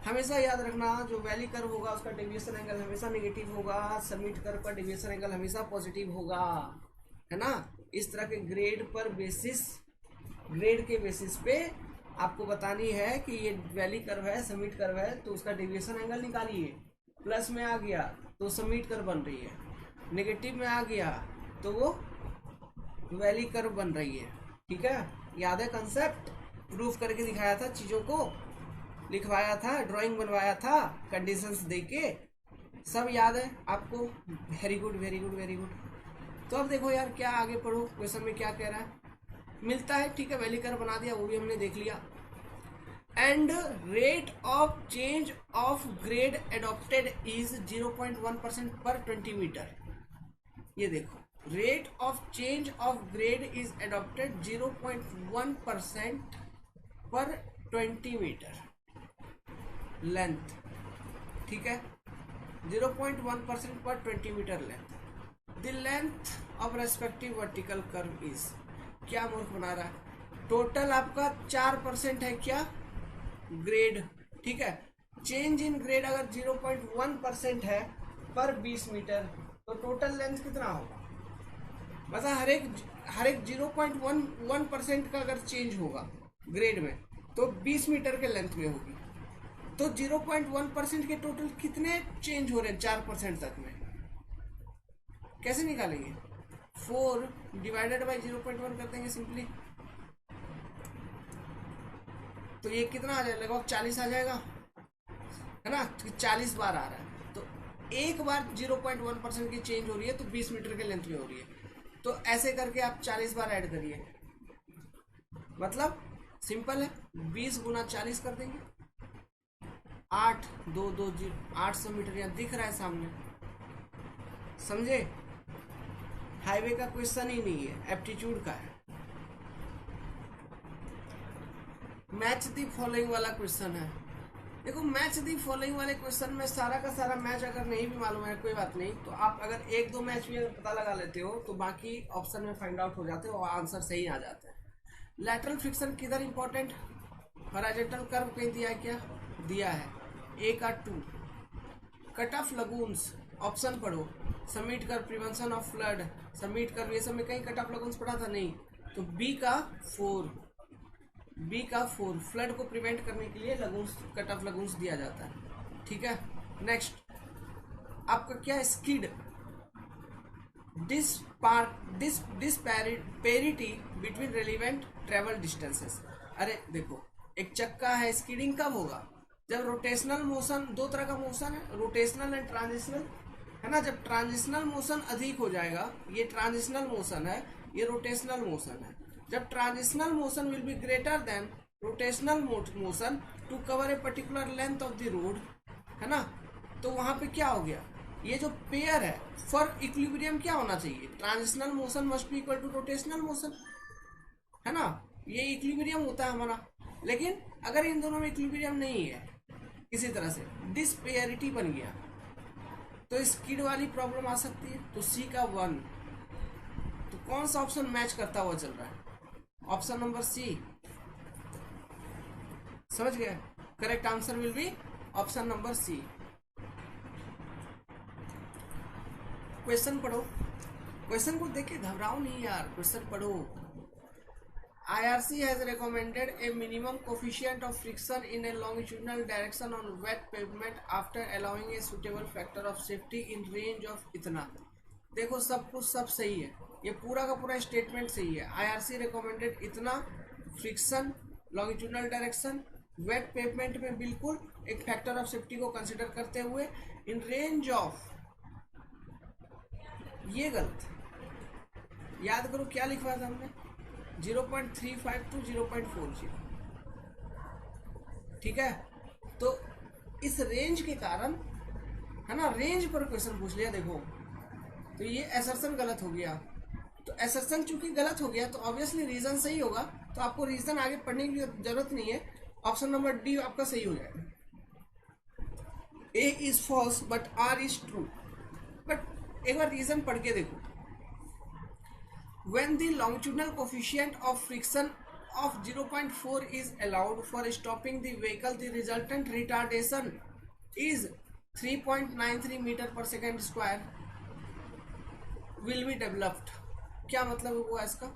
हमेशा याद रखना, जो वैली कर्व होगा उसका डेविएशन एंगल हमेशा नेगेटिव होगा, समिट कर्व का डेविएशन एंगल हमेशा पॉजिटिव होगा, है ना। इस तरह के ग्रेड के बेसिस पे आपको बतानी है कि ये वैली कर्व है, समिट कर्व है, तो उसका डेविएशन एंगल निकालिए। प्लस में आ गया तो समिट कर्व बन रही है, नेगेटिव में आ गया तो वो वैली कर्व बन रही है, ठीक है। याद है कंसेप्ट, प्रूफ करके दिखाया था, चीजों को लिखवाया था, ड्राइंग बनवाया था, कंडीशंस देके, सब याद है आपको। Very good very good very good. तो अब देखो यार, क्या आगे पढ़ो, क्वेश्चन में क्या कह रहा है, मिलता है, ठीक है, वैली कर्व बना दिया, वो भी हमने देख लिया। And rate of change of grade adopted is 0.1% पर 20 मीटर। ये देखो, rate of change of grade is adopted 0.1% पर 20 मीटर लेंथ, ठीक है, 0.1% पर 20 metre length. The length of respective vertical curve is, क्या मूर्ख बना रहा है, टोटल आपका 4% है क्या ग्रेड, ठीक है। चेंज इन ग्रेड अगर 0.1% है पर 20 मीटर, तो टोटल लेंथ कितना होगा, मतलब हर एक 0.1% का अगर चेंज होगा ग्रेड में तो 20 मीटर के लेंथ में होगी। तो 0.1% के टोटल कितने चेंज हो रहे हैं 4% तक में, कैसे निकालेंगे, 4 डिवाइडेड बाई 0.1 कर देंगे सिंपली, तो ये कितना आ जाएगा, लगभग 40 आ जाएगा, है ना, 40 बार आ रहा है। तो एक बार 0.1% की चेंज हो रही है तो 20 मीटर के लेंथ में हो रही है, तो ऐसे करके आप 40 बार ऐड करिए, मतलब सिंपल है, 20 गुना 40 कर देंगे, 8 2 2 800 मीटर यहाँ दिख रहा है सामने, समझे। हाईवे का क्वेश्चन ही नहीं है, एप्टीट्यूड का है। मैच दी फॉलोइंग वाला क्वेश्चन है। देखो, मैच दी फॉलोइंग वाले क्वेश्चन में सारा का सारा मैच अगर नहीं भी मालूम है कोई बात नहीं, तो आप अगर एक दो मैच भी पता लगा लेते हो तो बाकी ऑप्शन में फाइंड आउट हो जाते हो और आंसर सही आ जाते हैं। लैटरल फ्रिक्शन किधर इंपॉर्टेंट, हॉरिजॉन्टल कर्व कहीं दिया है क्या, दिया है, ए का 2, कट ऑफ लगून्स ऑप्शन पढ़ो, सबमिट कर प्रिवेंशन ऑफ फ्लड, सबमिट कर, ये सब में कहीं कट ऑफ लगून्स पढ़ा था नहीं, तो बी का 4 फ्लड को प्रिवेंट करने के लिए लगून्स, कट ऑफ लगून्स दिया जाता है, ठीक है। नेक्स्ट आपका क्या है, skid, disparity between relevant travel distances. अरे देखो, एक चक्का है, स्किडिंग कब होगा, जब रोटेशनल मोशन, दो तरह का मोशन है, रोटेशनल एंड ट्रांजिशनल, है ना। जब ट्रांजिशनल मोशन अधिक हो जाएगा, ये ट्रांजिशनल मोशन है, ये रोटेशनल मोशन है, जब transitional motion will be greater than rotational motion to cover a particular length of the road, है ना, तो वहां पे क्या हो गया, ये जो पेयर है फॉर इक्विलिब्रियम क्या होना चाहिए, transitional motion must be equal to rotational motion, है ना, ये इक्विलिब्रियम होता है हमारा। लेकिन अगर इन दोनों में इक्विलिब्रियम नहीं है, किसी तरह से डिस्पेरिटी बन गया, तो स्किड वाली प्रॉब्लम आ सकती है। तो सी का 1, तो कौन सा ऑप्शन मैच करता हुआ चल रहा है, ऑप्शन नंबर सी, समझ गए, correct answer will be option number C. Question पढ़ो, क्वेश्चन को देख के घबराओ नहीं यार, क्वेश्चन पढ़ो। IRC has recommended a minimum coefficient of friction in a longitudinal direction on wet pavement after allowing a suitable factor of safety in range of इतना। देखो सब कुछ सब सही है, ये पूरा का पूरा स्टेटमेंट सही है। IRC recommended इतना friction longitudinal direction weight pavement में बिल्कुल एक फैक्टर ऑफ सेफ्टी को कंसिडर करते हुए इन रेंज ऑफ, ये गलत, याद करो क्या लिखवाया था हमने, 0.35 टू 0.40, ठीक है। तो इस रेंज के कारण, है ना, रेंज पर क्वेश्चन पूछ लिया, देखो तो ये असर्शन गलत हो गया, तो असर्शन चूंकि गलत हो गया तो ऑब्वियसली रीजन सही होगा, तो आपको रीजन आगे पढ़ने की जरूरत नहीं है, ऑप्शन नंबर डी आपका सही हो जाएगा। A is false but R is true, but एक बार रीजन पढ़ के देखो, when the longitudinal coefficient of friction of 0.4 is allowed for stopping the vehicle, the resultant retardation is 3.93 meter per second square will be developed। क्या मतलब हुआ इसका,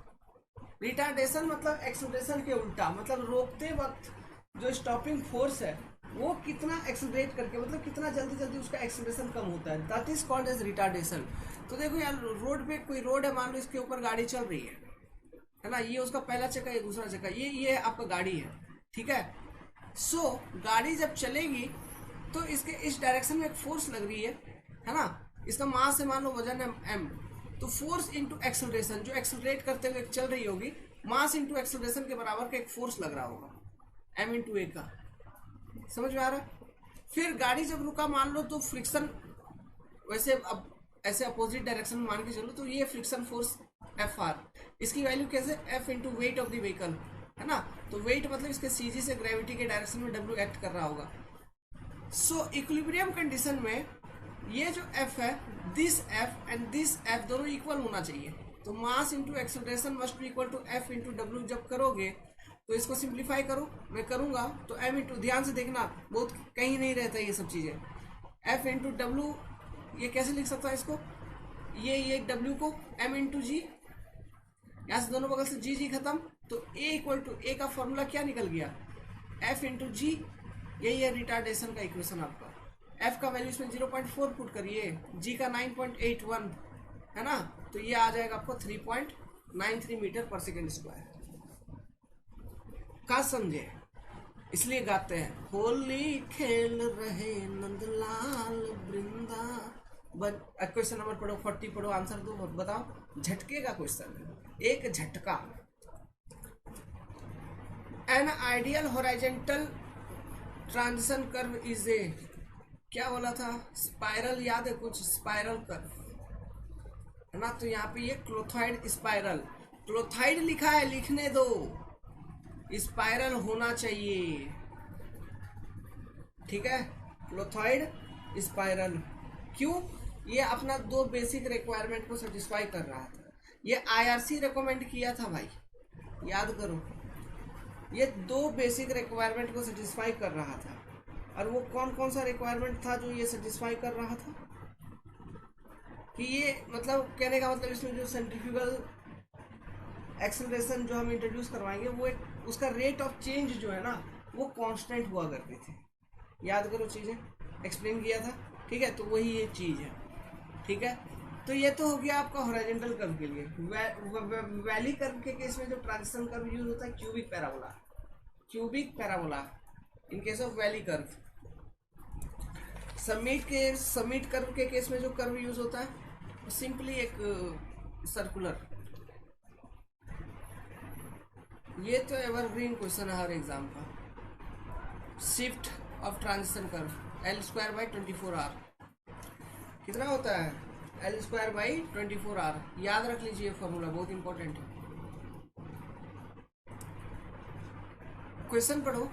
retardation मतलब एक्सेलरेशन के उल्टा, मतलब रोकते वक्त जो स्टॉपिंग फोर्स है वो कितना एक्सेलरेट करके, मतलब कितना जल्दी जल्दी उसका एक्सेलरेशन कम होता है, that is called as retardation. तो देखो यार, रोड पे कोई रोड है, मान लो इसके ऊपर गाड़ी चल रही है ना, ये उसका पहला चक्का, ये दूसरा चक्का, ये आपका गाड़ी है, ठीक है। सो गाड़ी जब चलेगी तो इसके इस डायरेक्शन में एक फोर्स लग रही है ना, इसका मास है, मान लो वजन है m, तो फोर्स इंटू एक्सेलरेशन, जो एक्सेलरेट करते हुए चल रही होगी, मास इंटू एक्सेलरेशन के बराबर का एक फोर्स लग रहा होगा, एम इंटू ए का। समझ में आ रहा है? फिर गाड़ी जब रुका मान लो तो फ्रिक्शन, वैसे अब ऐसे अपोजिट डायरेक्शन में मान के चलो तो ये फ्रिक्शन फोर्स एफ आर, इसकी वैल्यू कैसे, F into weight of the vehicle, है ना। तो वेट मतलब इसके सीजी से ग्रेविटी के डायरेक्शन में डब्ल्यू एक्ट कर रहा होगा। सो इक्विलिब्रियम कंडीशन में ये जो एफ है, this F and this F दोनों इक्वल होना चाहिए। तो mass into acceleration must be equal to F into W. जब करोगे तो इसको सिंप्लीफाई करो, मैं करूंगा तो एम इंटू, ध्यान से देखना बहुत कहीं नहीं रहता ये सब चीजें, एफ इंटू डब्ल्यू, ये कैसे लिख सकता है इसको, ये डब्ल्यू को एम इंटू जी, यहाँ से दोनों बगल से जी जी खत्म, तो ए इक्वल टू, ए का फॉर्मूला क्या निकल गया, एफ इंटू जी। यही है रिटार्डेशन का इक्वेशन आपका। एफ का वैल्यू इसमें 0.4 पुट करिए, जी का 9.81 है ना, तो ये आ जाएगा आपको 3.93 मीटर पर सेकेंड स्क्वायर। का समझे, इसलिए गाते हैं होली खेल रहे नंदलाल वृंदा। बट क्वेश्चन नंबर पढ़ो, 40 पढ़ो, आंसर दो, बताओ। झटके का क्वेश्चन है, एक झटका। An ideal horizontal transition curve is a, क्या बोला था, स्पाइरल, याद है कुछ, स्पाइरल कर्व है ना। तो यहाँ पे ये क्लोथाइड स्पाइरल, क्लोथाइड लिखा है, लिखने दो, स्पाइरल होना चाहिए, ठीक है, क्लोथाइड स्पाइरल। क्यों, ये अपना दो बेसिक रिक्वायरमेंट को सेटिस्फाई कर रहा था। ये आईआरसी रिकमेंड किया था भाई, याद करो, ये दो बेसिक रिक्वायरमेंट को सेटिस्फाई कर रहा था। और वो कौन कौन सा रिक्वायरमेंट था जो ये सेटिस्फाई कर रहा था, कि ये मतलब कहने का मतलब इसमें जो सेंट्रीफ्यूगल एक्सेलरेशन जो हम इंट्रोड्यूस करवाएंगे वो एक, उसका रेट ऑफ चेंज जो है ना वो कांस्टेंट हुआ करती थी। याद करो चीज़ें, एक्सप्लेन किया था, ठीक है। तो वही ये चीज़ है, ठीक है। तो ये तो हो गया आपका हॉरिजॉन्टल कर्व के लिए। वैली कर्व के केस में जो ट्रांजिशन कर्व यूज होता है cubic parabola, cubic parabola in case of valley curve. Summit curve के केस में जो कर्व यूज होता है सिंपली एक सर्कुलर। ये तो एवरग्रीन क्वेश्चन है हर एग्जाम का। Shift of transition curve L square by 24R कितना होता है, एल स्क्वायर बाई 24R। याद रख लीजिए फॉर्मूला, बहुत इंपॉर्टेंट है। क्वेश्चन पढ़ो,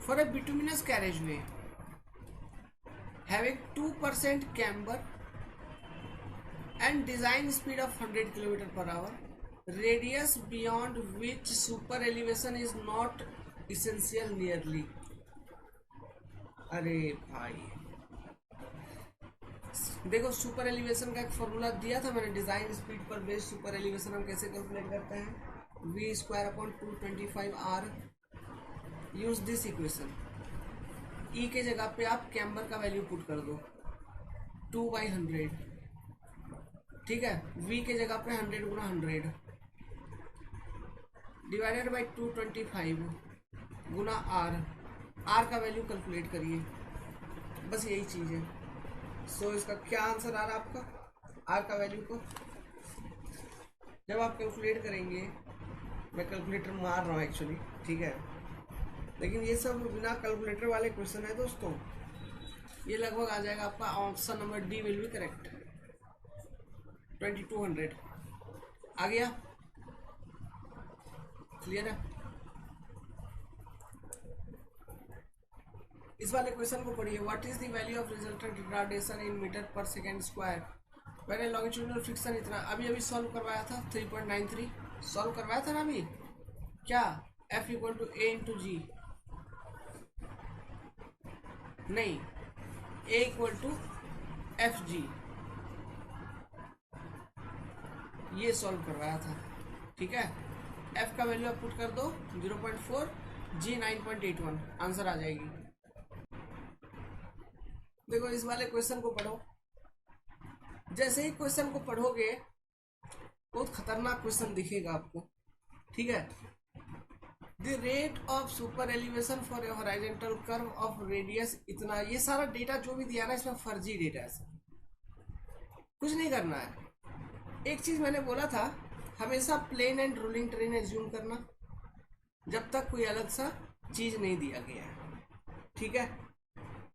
for a bituminous carriage way having 2% camber and design speed of 100 kilometre per our, radius beyond which super elevation is not essential nearly। अरे भाई देखो, सुपर एलिवेशन का एक फॉर्मूला दिया था मैंने, डिजाइन स्पीड पर बेस्ड सुपर एलिवेशन हम कैसे कैलकुलेट करते हैं, v square upon 225R। Use this equation, e के जगह पे आप कैम्बर का वैल्यू पुट कर दो 2/100, ठीक है। v के जगह पे 100 गुना 100 डिवाइडेड बाई 225 गुना r का वैल्यू कैलकुलेट करिए, बस यही चीज़ है। सो इसका क्या आंसर आ रहा है आपका, r का वैल्यू को जब आप कैलकुलेट करेंगे, मैं कैलकुलेटर मार रहा हूँ एक्चुअली, ठीक है, लेकिन ये सब बिना कैलकुलेटर वाले क्वेश्चन है दोस्तों। ये लगभग आ जाएगा आपका, option number D will be correct, 2200 आ गया, क्लियर है। इस वाले क्वेश्चन को पढ़िए, what is the value of resultant retardation in metre per second square when a longitudinal friction इतना। अभी सॉल्व करवाया था 3.93, सॉल्व करवाया था ना अभी, क्या F equal to A into G, नहीं, A equal to F G, ये सॉल्व करवाया था, ठीक है। F का वैल्यू आप पुट कर दो 0.4, G 9.81, आंसर आ जाएगी। देखो इस वाले क्वेश्चन को पढ़ो, जैसे ही क्वेश्चन को पढ़ोगे बहुत खतरनाक क्वेश्चन दिखेगा आपको, ठीक है। The rate of super elevation for a horizontal curve of radius इतना, ये सारा डेटा जो भी दिया ना इसमें फर्जी डेटा है, कुछ नहीं करना है। एक चीज मैंने बोला था, हमेशा plain and rolling terrain assume करना, जब तक कोई अलग सा चीज नहीं दिया गया है, ठीक है।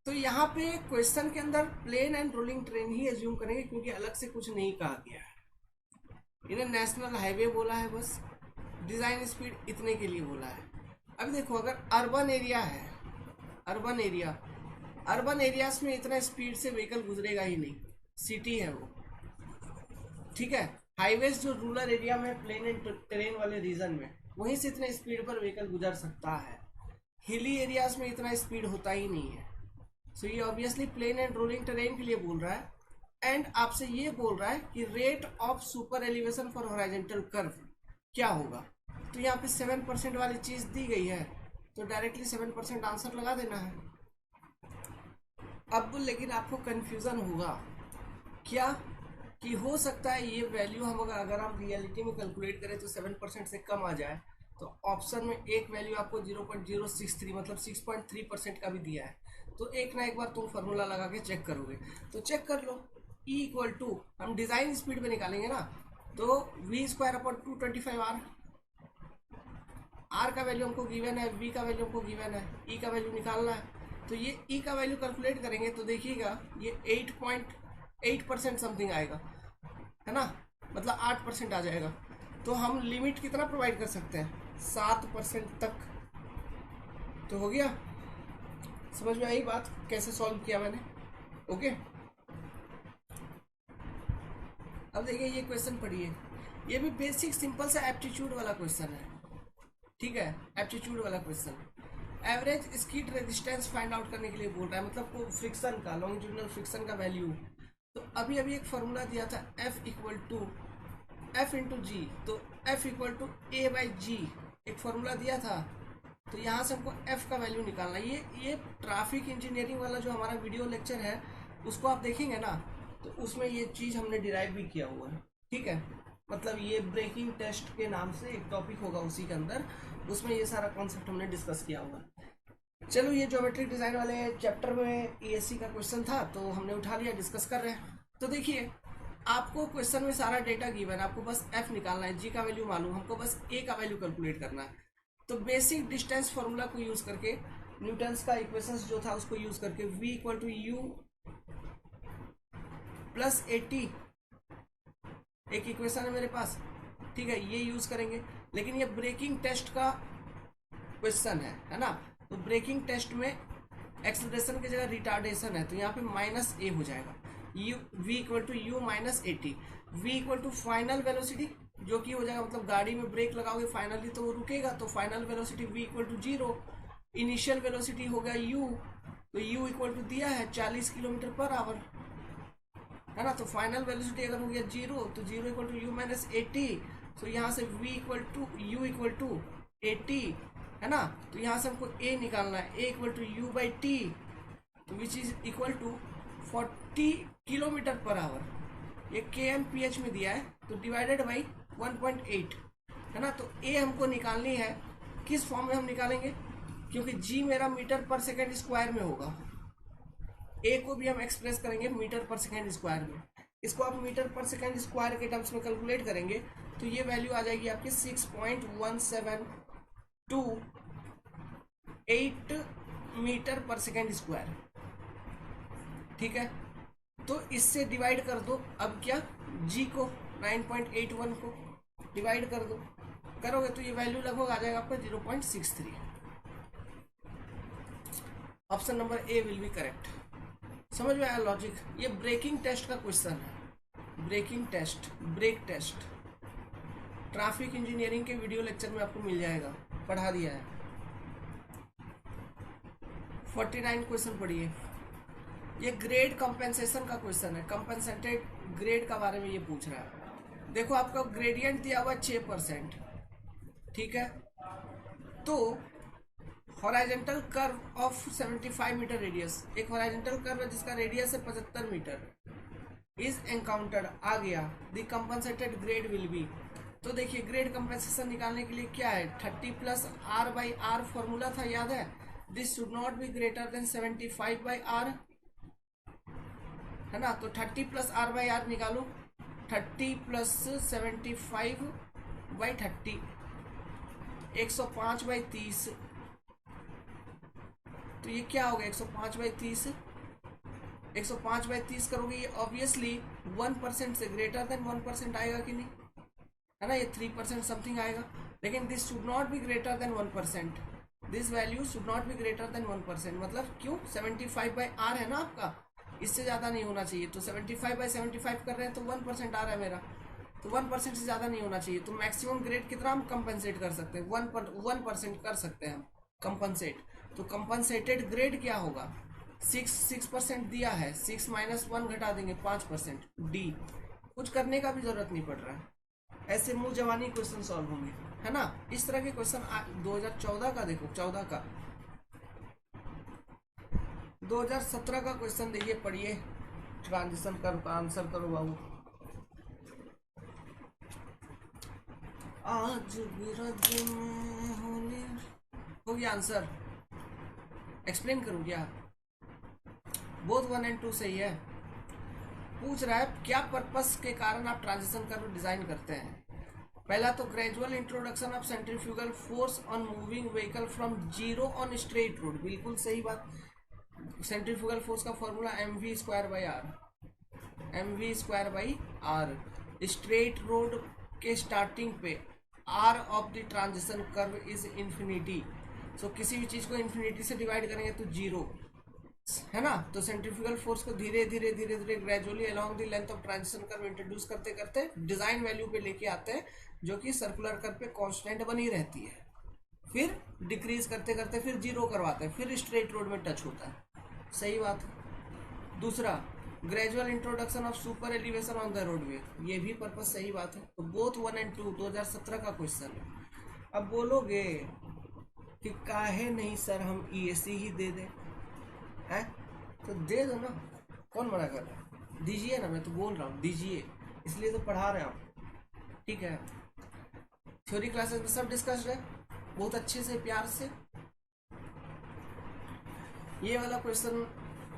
तो यहाँ पे क्वेश्चन के अंदर प्लेन एंड रोलिंग ट्रेन ही एज्यूम करेंगे, क्योंकि अलग से कुछ नहीं कहा गया है। इन्हें नेशनल हाईवे बोला है, बस डिजाइन स्पीड इतने के लिए बोला है। अभी देखो, अगर अर्बन एरिया है, अर्बन एरियाज में इतना स्पीड से व्हीकल गुजरेगा ही नहीं, सिटी है वो, ठीक है। हाईवेज जो रूरल एरिया में, प्लेन एंड टेरेन वाले रीजन में, वहीं से इतने स्पीड पर व्हीकल गुजर सकता है। हिली एरियाज में इतना स्पीड होता ही नहीं है। सो ये obviously plain and rolling terrain के लिए बोल रहा है। एंड आपसे ये बोल रहा है कि rate of super elevation for horizontal curve क्या होगा। तो यहाँ पे 7% वाली चीज दी गई है, तो डायरेक्टली 7% आंसर लगा देना है। अब लेकिन आपको कंफ्यूजन होगा क्या, कि हो सकता है ये वैल्यू हम अगर हम रियलिटी में कैलकुलेट करें तो 7% से कम आ जाए। तो ऑप्शन में एक वैल्यू आपको 0.063 मतलब 6.3% का भी दिया है। तो एक ना एक बार तुम फार्मूला लगा के चेक करोगे, तो चेक कर लो। E इक्वल टू हम डिजाइन स्पीड में निकालेंगे ना, तो v²/225r, r का वैल्यू हमको गिवन है, v का वैल्यू हमको गिवन है, e का वैल्यू निकालना है। तो ये e का वैल्यू कैलकुलेट करेंगे तो देखिएगा ये 8.8% समथिंग आएगा, है ना, मतलब 8% आ जाएगा। तो हम लिमिट कितना प्रोवाइड कर सकते हैं, 7% तक। तो हो गया, समझ में आई बात कैसे सॉल्व किया मैंने, ओके। अब देखिए ये क्वेश्चन पढ़िए, ये भी बेसिक सिंपल सा एप्टीट्यूड वाला क्वेश्चन है, ठीक है, एप्टीट्यूड वाला question. Average स्कीड resistance find out करने के लिए बोल रहा है, मतलब को फ्रिक्शन का, लॉन्गिट्यूडिनल फ्रिक्शन का वैल्यू। तो अभी एक फार्मूला दिया था F equal to F into G, तो F इक्वल टू A/G एक फार्मूला दिया था। तो यहाँ से हमको F का वैल्यू निकालना है। ये ट्रैफिक इंजीनियरिंग वाला जो हमारा वीडियो लेक्चर है उसको आप देखेंगे ना, तो उसमें ये चीज़ हमने डिराइव भी किया हुआ है, ठीक है। मतलब ये ब्रेकिंग टेस्ट के नाम से एक टॉपिक होगा उसी के अंदर, उसमें ये सारा कॉन्सेप्ट हमने डिस्कस किया हुआ है। चलो, ये ज्योमेट्रिक डिजाइन वाले चैप्टर में ESC का क्वेश्चन था तो हमने उठा लिया, डिस्कस कर रहे हैं। तो देखिए, आपको क्वेश्चन में सारा डेटा गिवन है, आपको बस F निकालना है, G का वैल्यू मालूम, हमको बस A का वैल्यू कैलकुलेट करना है। तो बेसिक डिस्टेंस फॉर्मूला को यूज करके, न्यूटन्स का इक्वेशंस जो था उसको यूज करके, V equal to U plus 80 एक इक्वेशन है मेरे पास, ठीक है, ये यूज करेंगे। लेकिन ये ब्रेकिंग टेस्ट का क्वेश्चन है ना, तो ब्रेकिंग टेस्ट में एक्सेलरेशन की जगह रिटार्डेशन है, तो यहाँ पे -a हो जाएगा। V equal to U minus 80, V equal to final velocity जो कि हो जाएगा, मतलब गाड़ी में ब्रेक लगाओगे फाइनली तो वो रुकेगा, तो final velocity V equal to 0, initial velocity हो गया U, तो U इक्वल टू दिया है 40 km/h, है ना। तो फाइनल वेलोसिटी अगर हो गया 0, तो 0 इक्वल टू U माइनस 80, तो यहाँ से V equal to U equal to 80, है ना। तो यहाँ से हमको A निकालना है, A इक्वल टू U/T, तो विच इज इक्वल टू 40 km/h। ये km/h में दिया है, तो डिवाइडेड बाई 1.8, है ना। तो A हमको निकालनी है, किस फॉर्म में हम निकालेंगे, क्योंकि G मेरा मीटर पर सेकेंड स्क्वायर में होगा, A को भी हम एक्सप्रेस करेंगे मीटर पर सेकेंड स्क्वायर में। इसको आप मीटर पर सेकेंड स्क्वायर के टर्म्स में कैलकुलेट करेंगे तो ये वैल्यू आ जाएगी आपकी 6.1728 मीटर पर सेकेंड स्क्वायर, ठीक है। तो इससे डिवाइड कर दो, अब क्या, G को 9.81 को डिवाइड कर दो, करोगे तो ये वैल्यू लगभग आ जाएगा आपका 0.63। Option number A will be correct. समझ में आया लॉजिक। ये ब्रेकिंग टेस्ट का क्वेश्चन है, braking test, brake test, traffic engineering के वीडियो लेक्चर में आपको मिल जाएगा, पढ़ा दिया है। 49 क्वेश्चन पढ़िए, ये ग्रेड कंपेंसेशन का क्वेश्चन है, कंपेंसेटेड ग्रेड का बारे में ये पूछ रहा है। देखो आपका ग्रेडियंट दिया हुआ 6%, ठीक है। तो horizontal curve of 75 metre radius, एक हॉरिजॉन्टल कर्व है जिसका रेडियस है 75 मीटर, इज एनकाउंटर्ड, आ गया, the compensated grade will be. तो देखिए ग्रेड कंपनसेशन निकालने के लिए क्या है, 30 + r/r फॉर्मूला था, याद है, this should not be greater then 75/r, है ना। तो 30 + r/r निकालो, 30 + 75/30, 105/30, तो ये क्या होगा 105/30, 105/30 करोगे ये ऑब्वियसली 1% से ग्रेटर देन 1% आएगा कि नहीं, है ना, ये 3% समथिंग आएगा। लेकिन this should not be greater then 1%, this value should not be greater then 1%। मतलब क्यों, 75/r है ना आपका, इससे ज़्यादा नहीं होना चाहिए। तो 75/75 कर रहे हैं तो 1% आ रहा है मेरा, तो 1% से ज़्यादा नहीं होना चाहिए। तो मैक्सिमम ग्रेड कितना हम कंपनसेट कर सकते हैं, 1% कर सकते हैं हम कंपनसेट। तो कंपनसेटेड ग्रेड क्या होगा, 6% दिया है, 6 - 1 घटा देंगे 5%, डी। कुछ करने का भी जरूरत नहीं पड़ रहा है, ऐसे मुंह जवानी क्वेश्चन सॉल्व होंगे, है ना। इस तरह के क्वेश्चन 2014 का देखो, 14 का, 2017 का क्वेश्चन देखिए, पढ़िए, ट्रांजिशन कर्व का आंसर करो बाबू। आज बिरज में होली हो गया आंसर, एक्सप्लेन करूं क्या, बोथ 1 और 2 सही है। पूछ रहा है क्या पर्पस के कारण आप ट्रांजिशन कर्व डिजाइन करते हैं। पहला तो gradual introduction of centrifugal force on moving vehicle from zero on straight road, बिल्कुल सही बात। सेंट्रीफ्यूगल फोर्स का formula mv²/r, mv²/r। Straight road के स्टार्टिंग पे r of the transition curve is infinity. So किसी भी चीज को इंफिनिटी से डिवाइड करेंगे तो जीरो, है ना। तो सेंट्रीफ्यूगल फोर्स को धीरे धीरे धीरे धीरे gradually along the length of transition curve introduce करते करते डिजाइन वैल्यू पे लेके आते हैं, जो कि सर्कुलर कर्व पे कांस्टेंट बनी रहती है। फिर डिक्रीज करते करते फिर जीरो करवाते हैं, फिर स्ट्रेट रोड में टच होता है, सही बात है। दूसरा, gradual introduction of super elevation on the roadway, ये भी पर्पस सही बात है। तो बोथ 1 और 2 2017 का क्वेश्चन है। अब बोलोगे कि काहे नहीं सर हम EAC ही दे दें, है तो दे दो ना, कौन मना कर रहा है, दीजिए ना, मैं तो बोल रहा हूँ दीजिए, इसलिए तो पढ़ा रहे हूँ, ठीक है। थ्योरी क्लासेस में सब डिस्कस्ड है बहुत अच्छे से, प्यार से। ये वाला क्वेश्चन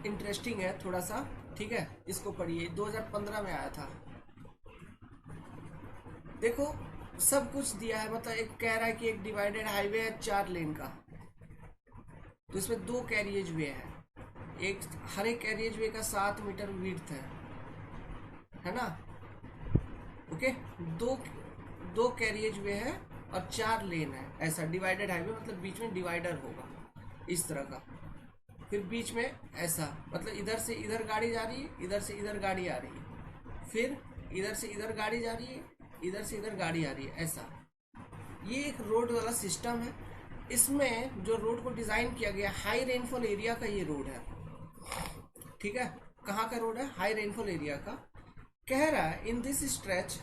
इंटरेस्टिंग है थोड़ा सा, ठीक है, इसको पढ़िए, 2015 में आया था। देखो सब कुछ दिया है, मतलब एक कह रहा है कि एक डिवाइडेड हाईवे है 4 लेन का, तो इसमें 2 कैरिएज वे है, एक हर एक कैरिएज वे का 7 मीटर विड्थ है ना, ओके। दो कैरिएज वे है और 4 लेन है, ऐसा डिवाइडेड हाईवे, मतलब बीच में डिवाइडर होगा इस तरह का, फिर बीच में ऐसा, मतलब इधर से इधर गाड़ी जा रही है, इधर से इधर गाड़ी आ रही है, फिर इधर से इधर गाड़ी जा रही है, इधर से इधर गाड़ी आ रही है, ऐसा। ये एक रोड वाला सिस्टम है। इसमें जो रोड को डिजाइन किया गया, हाई रेनफॉल एरिया का ये रोड है, ठीक है। कहाँ का रोड है, हाई रेनफॉल एरिया का। कह रहा है in this stretch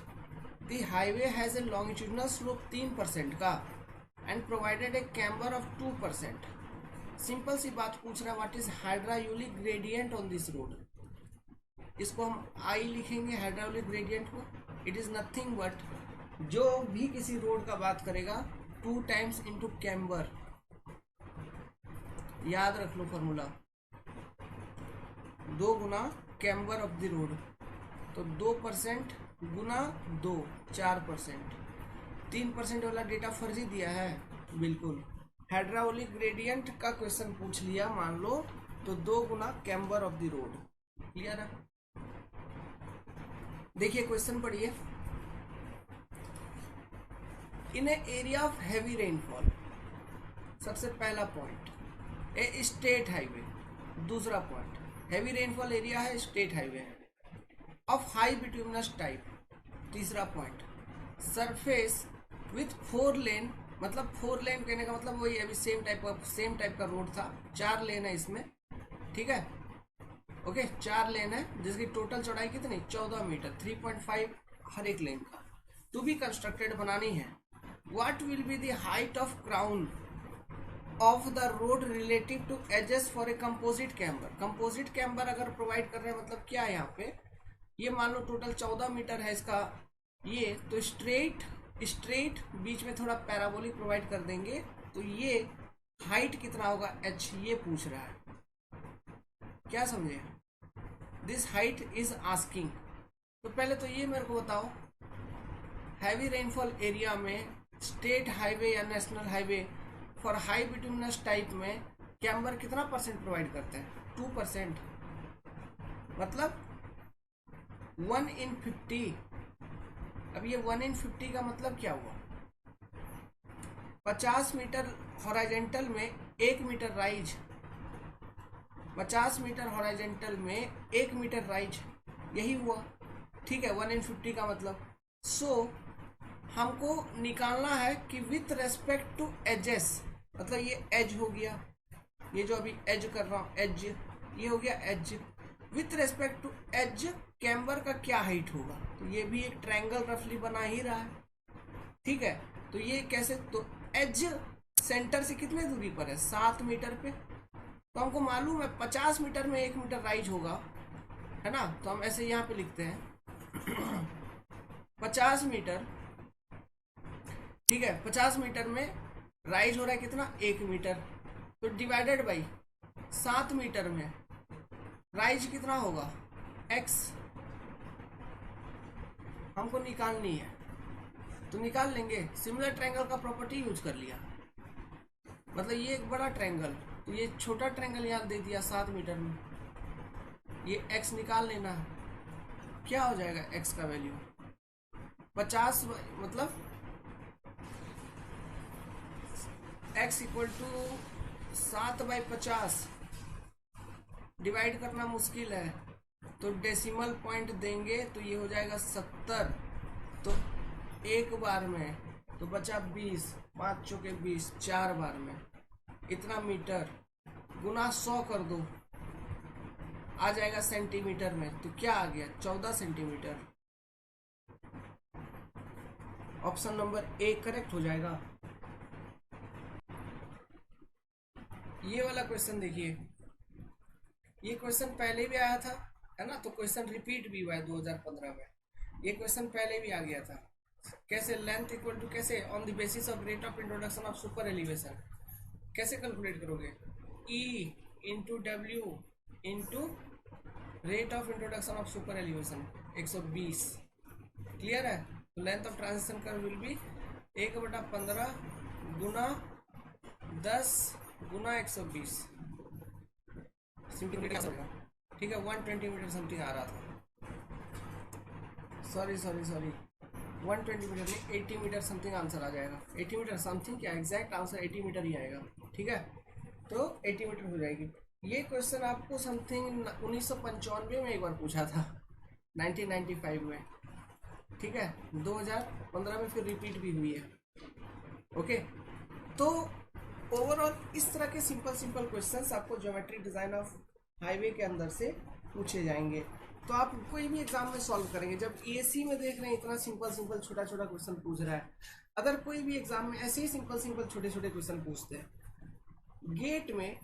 the highway has a longitudinal slope 3% का and provided a camber of 2%। Simple सी बात पूछ रहा है, what is hydraulic gradient on this road. इसको हम आई लिखेंगे हाइड्रायोलिक ग्रेडियंट को। इट इज नथिंग बट, जो भी किसी रोड का बात करेगा 2 टाइम्स इंटू कैम्बर, याद रख लो फॉर्मूला, 2 गुना कैम्बर ऑफ द रोड, तो 2% गुना 2 4%, 3% वाला डेटा फर्जी दिया है बिल्कुल। हाइड्रायोलिक ग्रेडियंट का क्वेश्चन पूछ लिया मान लो, तो 2 गुना camber of the road, clear है। देखिए क्वेश्चन पढ़िए, in a area of heavy rainfall, सबसे पहला पॉइंट ए स्टेट हाईवे, दूसरा पॉइंट हैवी रेनफॉल एरिया है, स्टेट हाईवे है, ऑफ हाई बिटुमिनस टाइप, तीसरा पॉइंट सरफेस विथ 4 लेन, मतलब 4 लेन कहने का मतलब वही अभी सेम टाइप का रोड था, 4 लेन है इसमें, ठीक है, ओके 4 लेन है, जिसकी टोटल चौड़ाई कितनी 14 मीटर, 3.5 हर एक लेन का, टू बी कंस्ट्रक्टेड बनानी है। What will be the height of crown of the road relative to edges for a composite camber. Composite camber अगर प्रोवाइड कर रहे हैं मतलब क्या है यहाँ पे, ये मान लो टोटल 14 मीटर है इसका, ये तो स्ट्रेट बीच में थोड़ा पैराबोलिक प्रोवाइड कर देंगे, तो ये हाइट कितना होगा h, ये पूछ रहा है, क्या समझे, दिस हाइट इज आस्किंग। तो पहले तो ये मेरे को बताओ, हैवी रेनफॉल एरिया में स्टेट हाईवे या national highway for high bituminous type में कैम्बर कितना परसेंट प्रोवाइड करते हैं? 2%। मतलब 1/50। अब ये 1/50 का मतलब क्या हुआ? 50 मीटर हॉरिजॉन्टल में 1 मीटर राइज, 50 मीटर हॉरिजॉन्टल में 1 मीटर राइज, यही हुआ। ठीक है, 1/50 का मतलब। सो हमको निकालना है कि विथ रेस्पेक्ट टू एजेस, मतलब ये एज हो गया, ये जो अभी एज कर रहा हूँ एज, ये हो गया edge. With respect to edge camber का क्या हाइट होगा? तो ये भी एक ट्रायंगल रफली बना ही रहा है। ठीक है, तो ये कैसे? तो एज सेंटर से कितने दूरी पर है? 7 मीटर पे। तो हमको मालूम है 50 मीटर में 1 मीटर राइज होगा, है ना? तो हम ऐसे यहाँ पे लिखते हैं 50 मीटर। ठीक है, 50 मीटर में राइज हो रहा है कितना? 1 मीटर। तो डिवाइडेड बाई 7 मीटर में राइज कितना होगा? x हमको निकालनी है, तो निकाल लेंगे। सिमिलर ट्रायंगल का प्रॉपर्टी यूज कर लिया। मतलब ये एक बड़ा ट्रायंगल, तो ये छोटा ट्रायंगल यहाँ दे दिया 7 मीटर में, ये x निकाल लेना है। क्या हो जाएगा x का वैल्यू? 50, मतलब x इक्वल टू 7/50। डिवाइड करना मुश्किल है, तो डेसिमल पॉइंट देंगे तो ये हो जाएगा 70। तो एक बार में तो बचा 20, 5 चौके 20, 4 बार में इतना मीटर गुना 100 कर दो, आ जाएगा सेंटीमीटर में। तो क्या आ गया? 14 centimetre. Option number A correct हो जाएगा। ये वाला क्वेश्चन देखिए, ये क्वेश्चन पहले भी आया था, है ना? तो क्वेश्चन रिपीट भी हुआ है 2015 में। ये क्वेश्चन पहले भी आ गया था। कैसे? लेंथ इक्वल टू, कैसे? On the basis of rate of introduction of super elevation. कैसे कैलकुलेट करोगे? E into W into rate of introduction of super elevation 120। Clear है? तो length of transition curve will B 1/15 Guna 10 Guna 120 centimetre. ठीक है, 120 metre something आ रहा था। Sorry 120 metre नहीं, 80 metre something answer आ जाएगा। 80 मीटर समथिंग, क्या एग्जैक्ट आंसर 80 मीटर ही आएगा। ठीक है, तो 80 मीटर हो जाएगी। ये क्वेश्चन आपको समथिंग 1995 में एक बार पूछा था, 1995 में। ठीक है, 2015 में फिर रिपीट भी हुई है। ओके, तो ओवरऑल इस तरह के सिंपल क्वेश्चंस आपको ज्योमेट्री डिजाइन ऑफ हाईवे के अंदर से पूछे जाएंगे। तो आप कोई भी एग्जाम में सॉल्व करेंगे। जब ईएससी में देख रहे हैं इतना सिंपल छोटा क्वेश्चन पूछ रहा है, अगर कोई भी एग्जाम में ऐसे ही सिंपल छोटे क्वेश्चन पूछते हैं, गेट में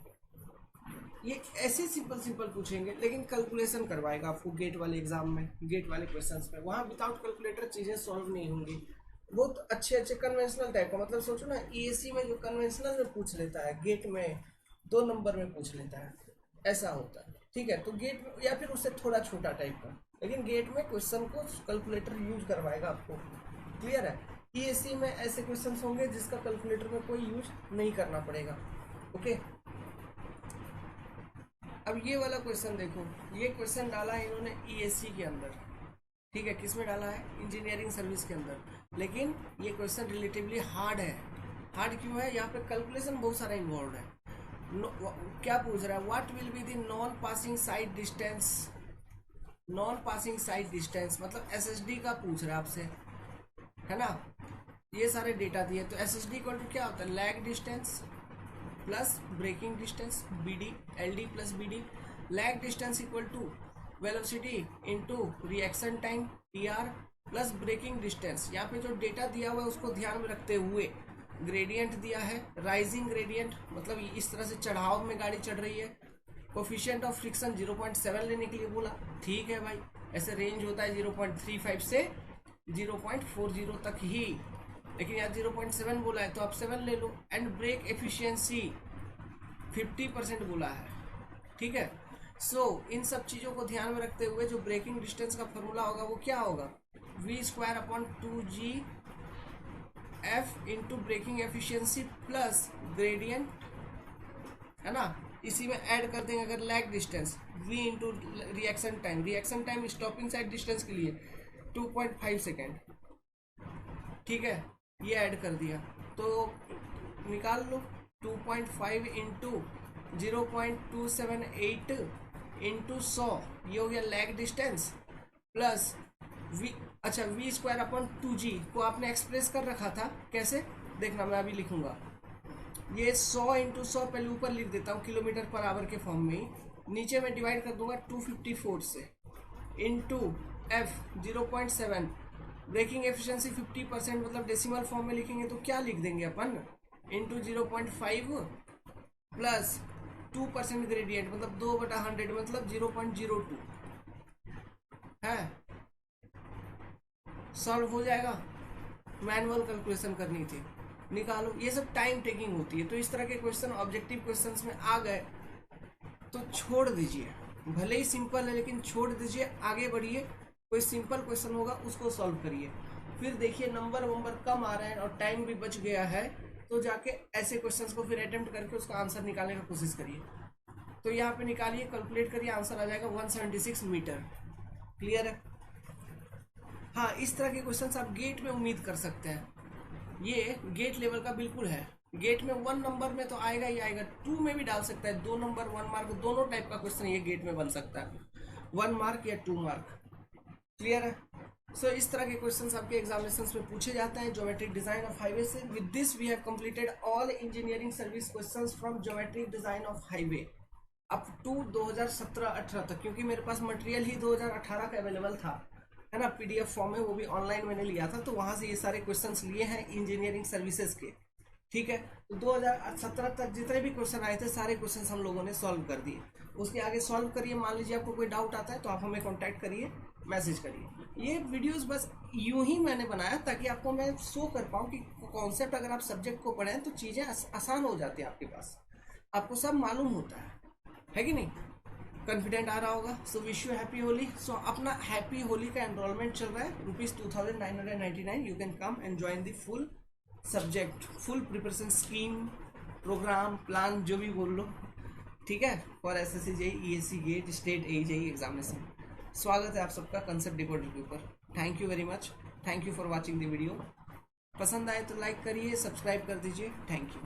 ये ऐसे सिंपल पूछेंगे, लेकिन कैलकुलेशन करवाएगा आपको गेट वाले एग्जाम में, गेट वाले क्वेश्चंस में। वहाँ विदाउट कैलकुलेटर चीजें सॉल्व नहीं होंगी। बहुत अच्छे कन्वेंशनल टाइप का, मतलब सोचो ना, ईएससी में जो कन्वेंशनल में पूछ लेता है, गेट में 2 नंबर में पूछ लेता है, ऐसा होता है। ठीक है, तो गेट में या फिर उससे थोड़ा छोटा टाइप का, लेकिन गेट में क्वेश्चन को कैलकुलेटर यूज करवाएगा आपको। क्लियर है? ईएससी में ऐसे क्वेश्चन होंगे जिसका कैलकुलेटर में कोई यूज नहीं करना पड़ेगा। ओके, अब ये वाला क्वेश्चन देखो, ये क्वेश्चन डाला है इन्होंने ईएससी के अंदर। ठीक है, किस में डाला है? इंजीनियरिंग सर्विस के अंदर। लेकिन ये क्वेश्चन रिलेटिवली हार्ड है। हार्ड क्यों है? यहाँ पे कैलकुलेशन बहुत सारा इन्वॉल्व है। क्या पूछ रहा है? What will be the non passing sight distance? Non passing sight distance मतलब एसएसडी का पूछ रहा है आपसे, है ना? ये सारे डेटा दिए। तो एसएसडी इक्वल टू क्या होता है? Lag distance plus braking distance, BD, LD plus BD. Lag distance equal to velocity into reaction time, TR, plus braking distance. यहाँ पे जो डेटा दिया हुआ है उसको ध्यान में रखते हुए ग्रेडियंट दिया है, राइजिंग ग्रेडियंट, मतलब इस तरह से चढ़ाव में गाड़ी चढ़ रही है। कोफिशिएंट ऑफ फ्रिक्शन 0.7 लेने के लिए बोला। ठीक है भाई, ऐसे रेंज होता है 0.35 से 0.40 तक ही, लेकिन यहाँ 0.7 बोला है तो आप 7 ले लो। एंड ब्रेक एफिशिएंसी 50% बोला है। ठीक है, सो इन सब चीज़ों को ध्यान में रखते हुए जो ब्रेकिंग डिस्टेंस का फॉर्मूला होगा वो क्या होगा? v²/2g f into braking efficiency plus gradient है ना। इसी में ऐड कर देंगे अगर lag distance v into reaction time stopping side distance के लिए 2.5 सेकेंड, ठीक है, ये ऐड कर दिया तो निकाल लो 2.5 इंटू 0.278 इंटू 100, ये हो गया लैग डिस्टेंस प्लस v, अच्छा v स्क्वायर अपॉन 2g को आपने एक्सप्रेस कर रखा था, कैसे देखना मैं अभी लिखूंगा, ये 100 इंटू 100 पहले ऊपर लिख देता हूँ किलोमीटर पर आवर के फॉर्म में ही, नीचे में डिवाइड कर दूंगा 254 से इंटू f 0.7, ब्रेकिंग एफिशिएंसी 50%, मतलब डेसिमल फॉर्म में लिखेंगे तो क्या लिख देंगे अपन, इंटू 0.5 प्लस 2% ग्रेडियंट मतलब 2/100 मतलब 0.02 है, सॉल्व हो जाएगा। मैनुअल कैलकुलेशन करनी थी, निकालो, ये सब टाइम टेकिंग होती है। तो इस तरह के क्वेश्चन ऑब्जेक्टिव क्वेश्चंस में आ गए तो छोड़ दीजिए, भले ही सिंपल है लेकिन छोड़ दीजिए, आगे बढ़िए, कोई सिंपल क्वेश्चन होगा उसको सॉल्व करिए, फिर देखिए नंबर कम आ रहे हैं और टाइम भी बच गया है तो जाके ऐसे क्वेश्चंस को फिर अटेम्प्ट करके उसका आंसर निकालने का कोशिश करिए। तो यहाँ पे निकालिए, कैलकुलेट करिए, आंसर आ जाएगा 176 मीटर। क्लियर है। हाँ, इस तरह के क्वेश्चंस आप गेट में उम्मीद कर सकते हैं, ये गेट लेवल का बिल्कुल है। गेट में 1 नंबर में तो आएगा ही आएगा, 2 में भी डाल सकता है, 2 नंबर 1 मार्क दोनों टाइप का क्वेश्चन ये गेट में बन सकता है, 1 मार्क या 2 मार्क। क्लियर है। सो इस तरह के क्वेश्चंस आपके एग्जामिनेशंस में पूछे जाते हैं ज्योमेट्रिक डिजाइन ऑफ हाईवे से। With this we have completed all engineering service questions from geometric design of highway up to 2017-18 तक, क्योंकि मेरे पास मटेरियल ही 2018 का अवेलेबल था, है ना, पीडीएफ फॉर्म में, वो भी ऑनलाइन मैंने लिया था, तो वहां से ये सारे क्वेश्चंस लिए हैं इंजीनियरिंग सर्विसेज के। ठीक है, तो 2017 तक जितने भी क्वेश्चन आए थे सारे क्वेश्चन हम लोगों ने सॉल्व कर दिए। उसके आगे सॉल्व करिए, मान लीजिए आपको कोई डाउट आता है तो आप हमें कॉन्टैक्ट करिए, मैसेज करिए। ये वीडियोस बस यूं ही मैंने बनाया ताकि आपको मैं शो कर पाऊँ कि कॉन्सेप्ट अगर आप सब्जेक्ट को पढ़ें तो चीज़ें आसान हो जाती है आपके पास, आपको सब मालूम होता है कि नहीं। कॉन्फिडेंट आ रहा होगा। So wish you happy Holi. So अपना हैप्पी होली का एनरोलमेंट चल रहा है, ₹2999, you can come and join the full subject, full preparation scheme, programme, plan, जो भी बोल लो, ठीक है, for SSC JEE, ESC GATE, state JEE examination. स्वागत है आप सबका कंसेप्ट डिकोडर के ऊपर। Thank you very much, thank you for watching the video. पसंद आए तो लाइक करिए, सब्सक्राइब कर दीजिए। Thank you.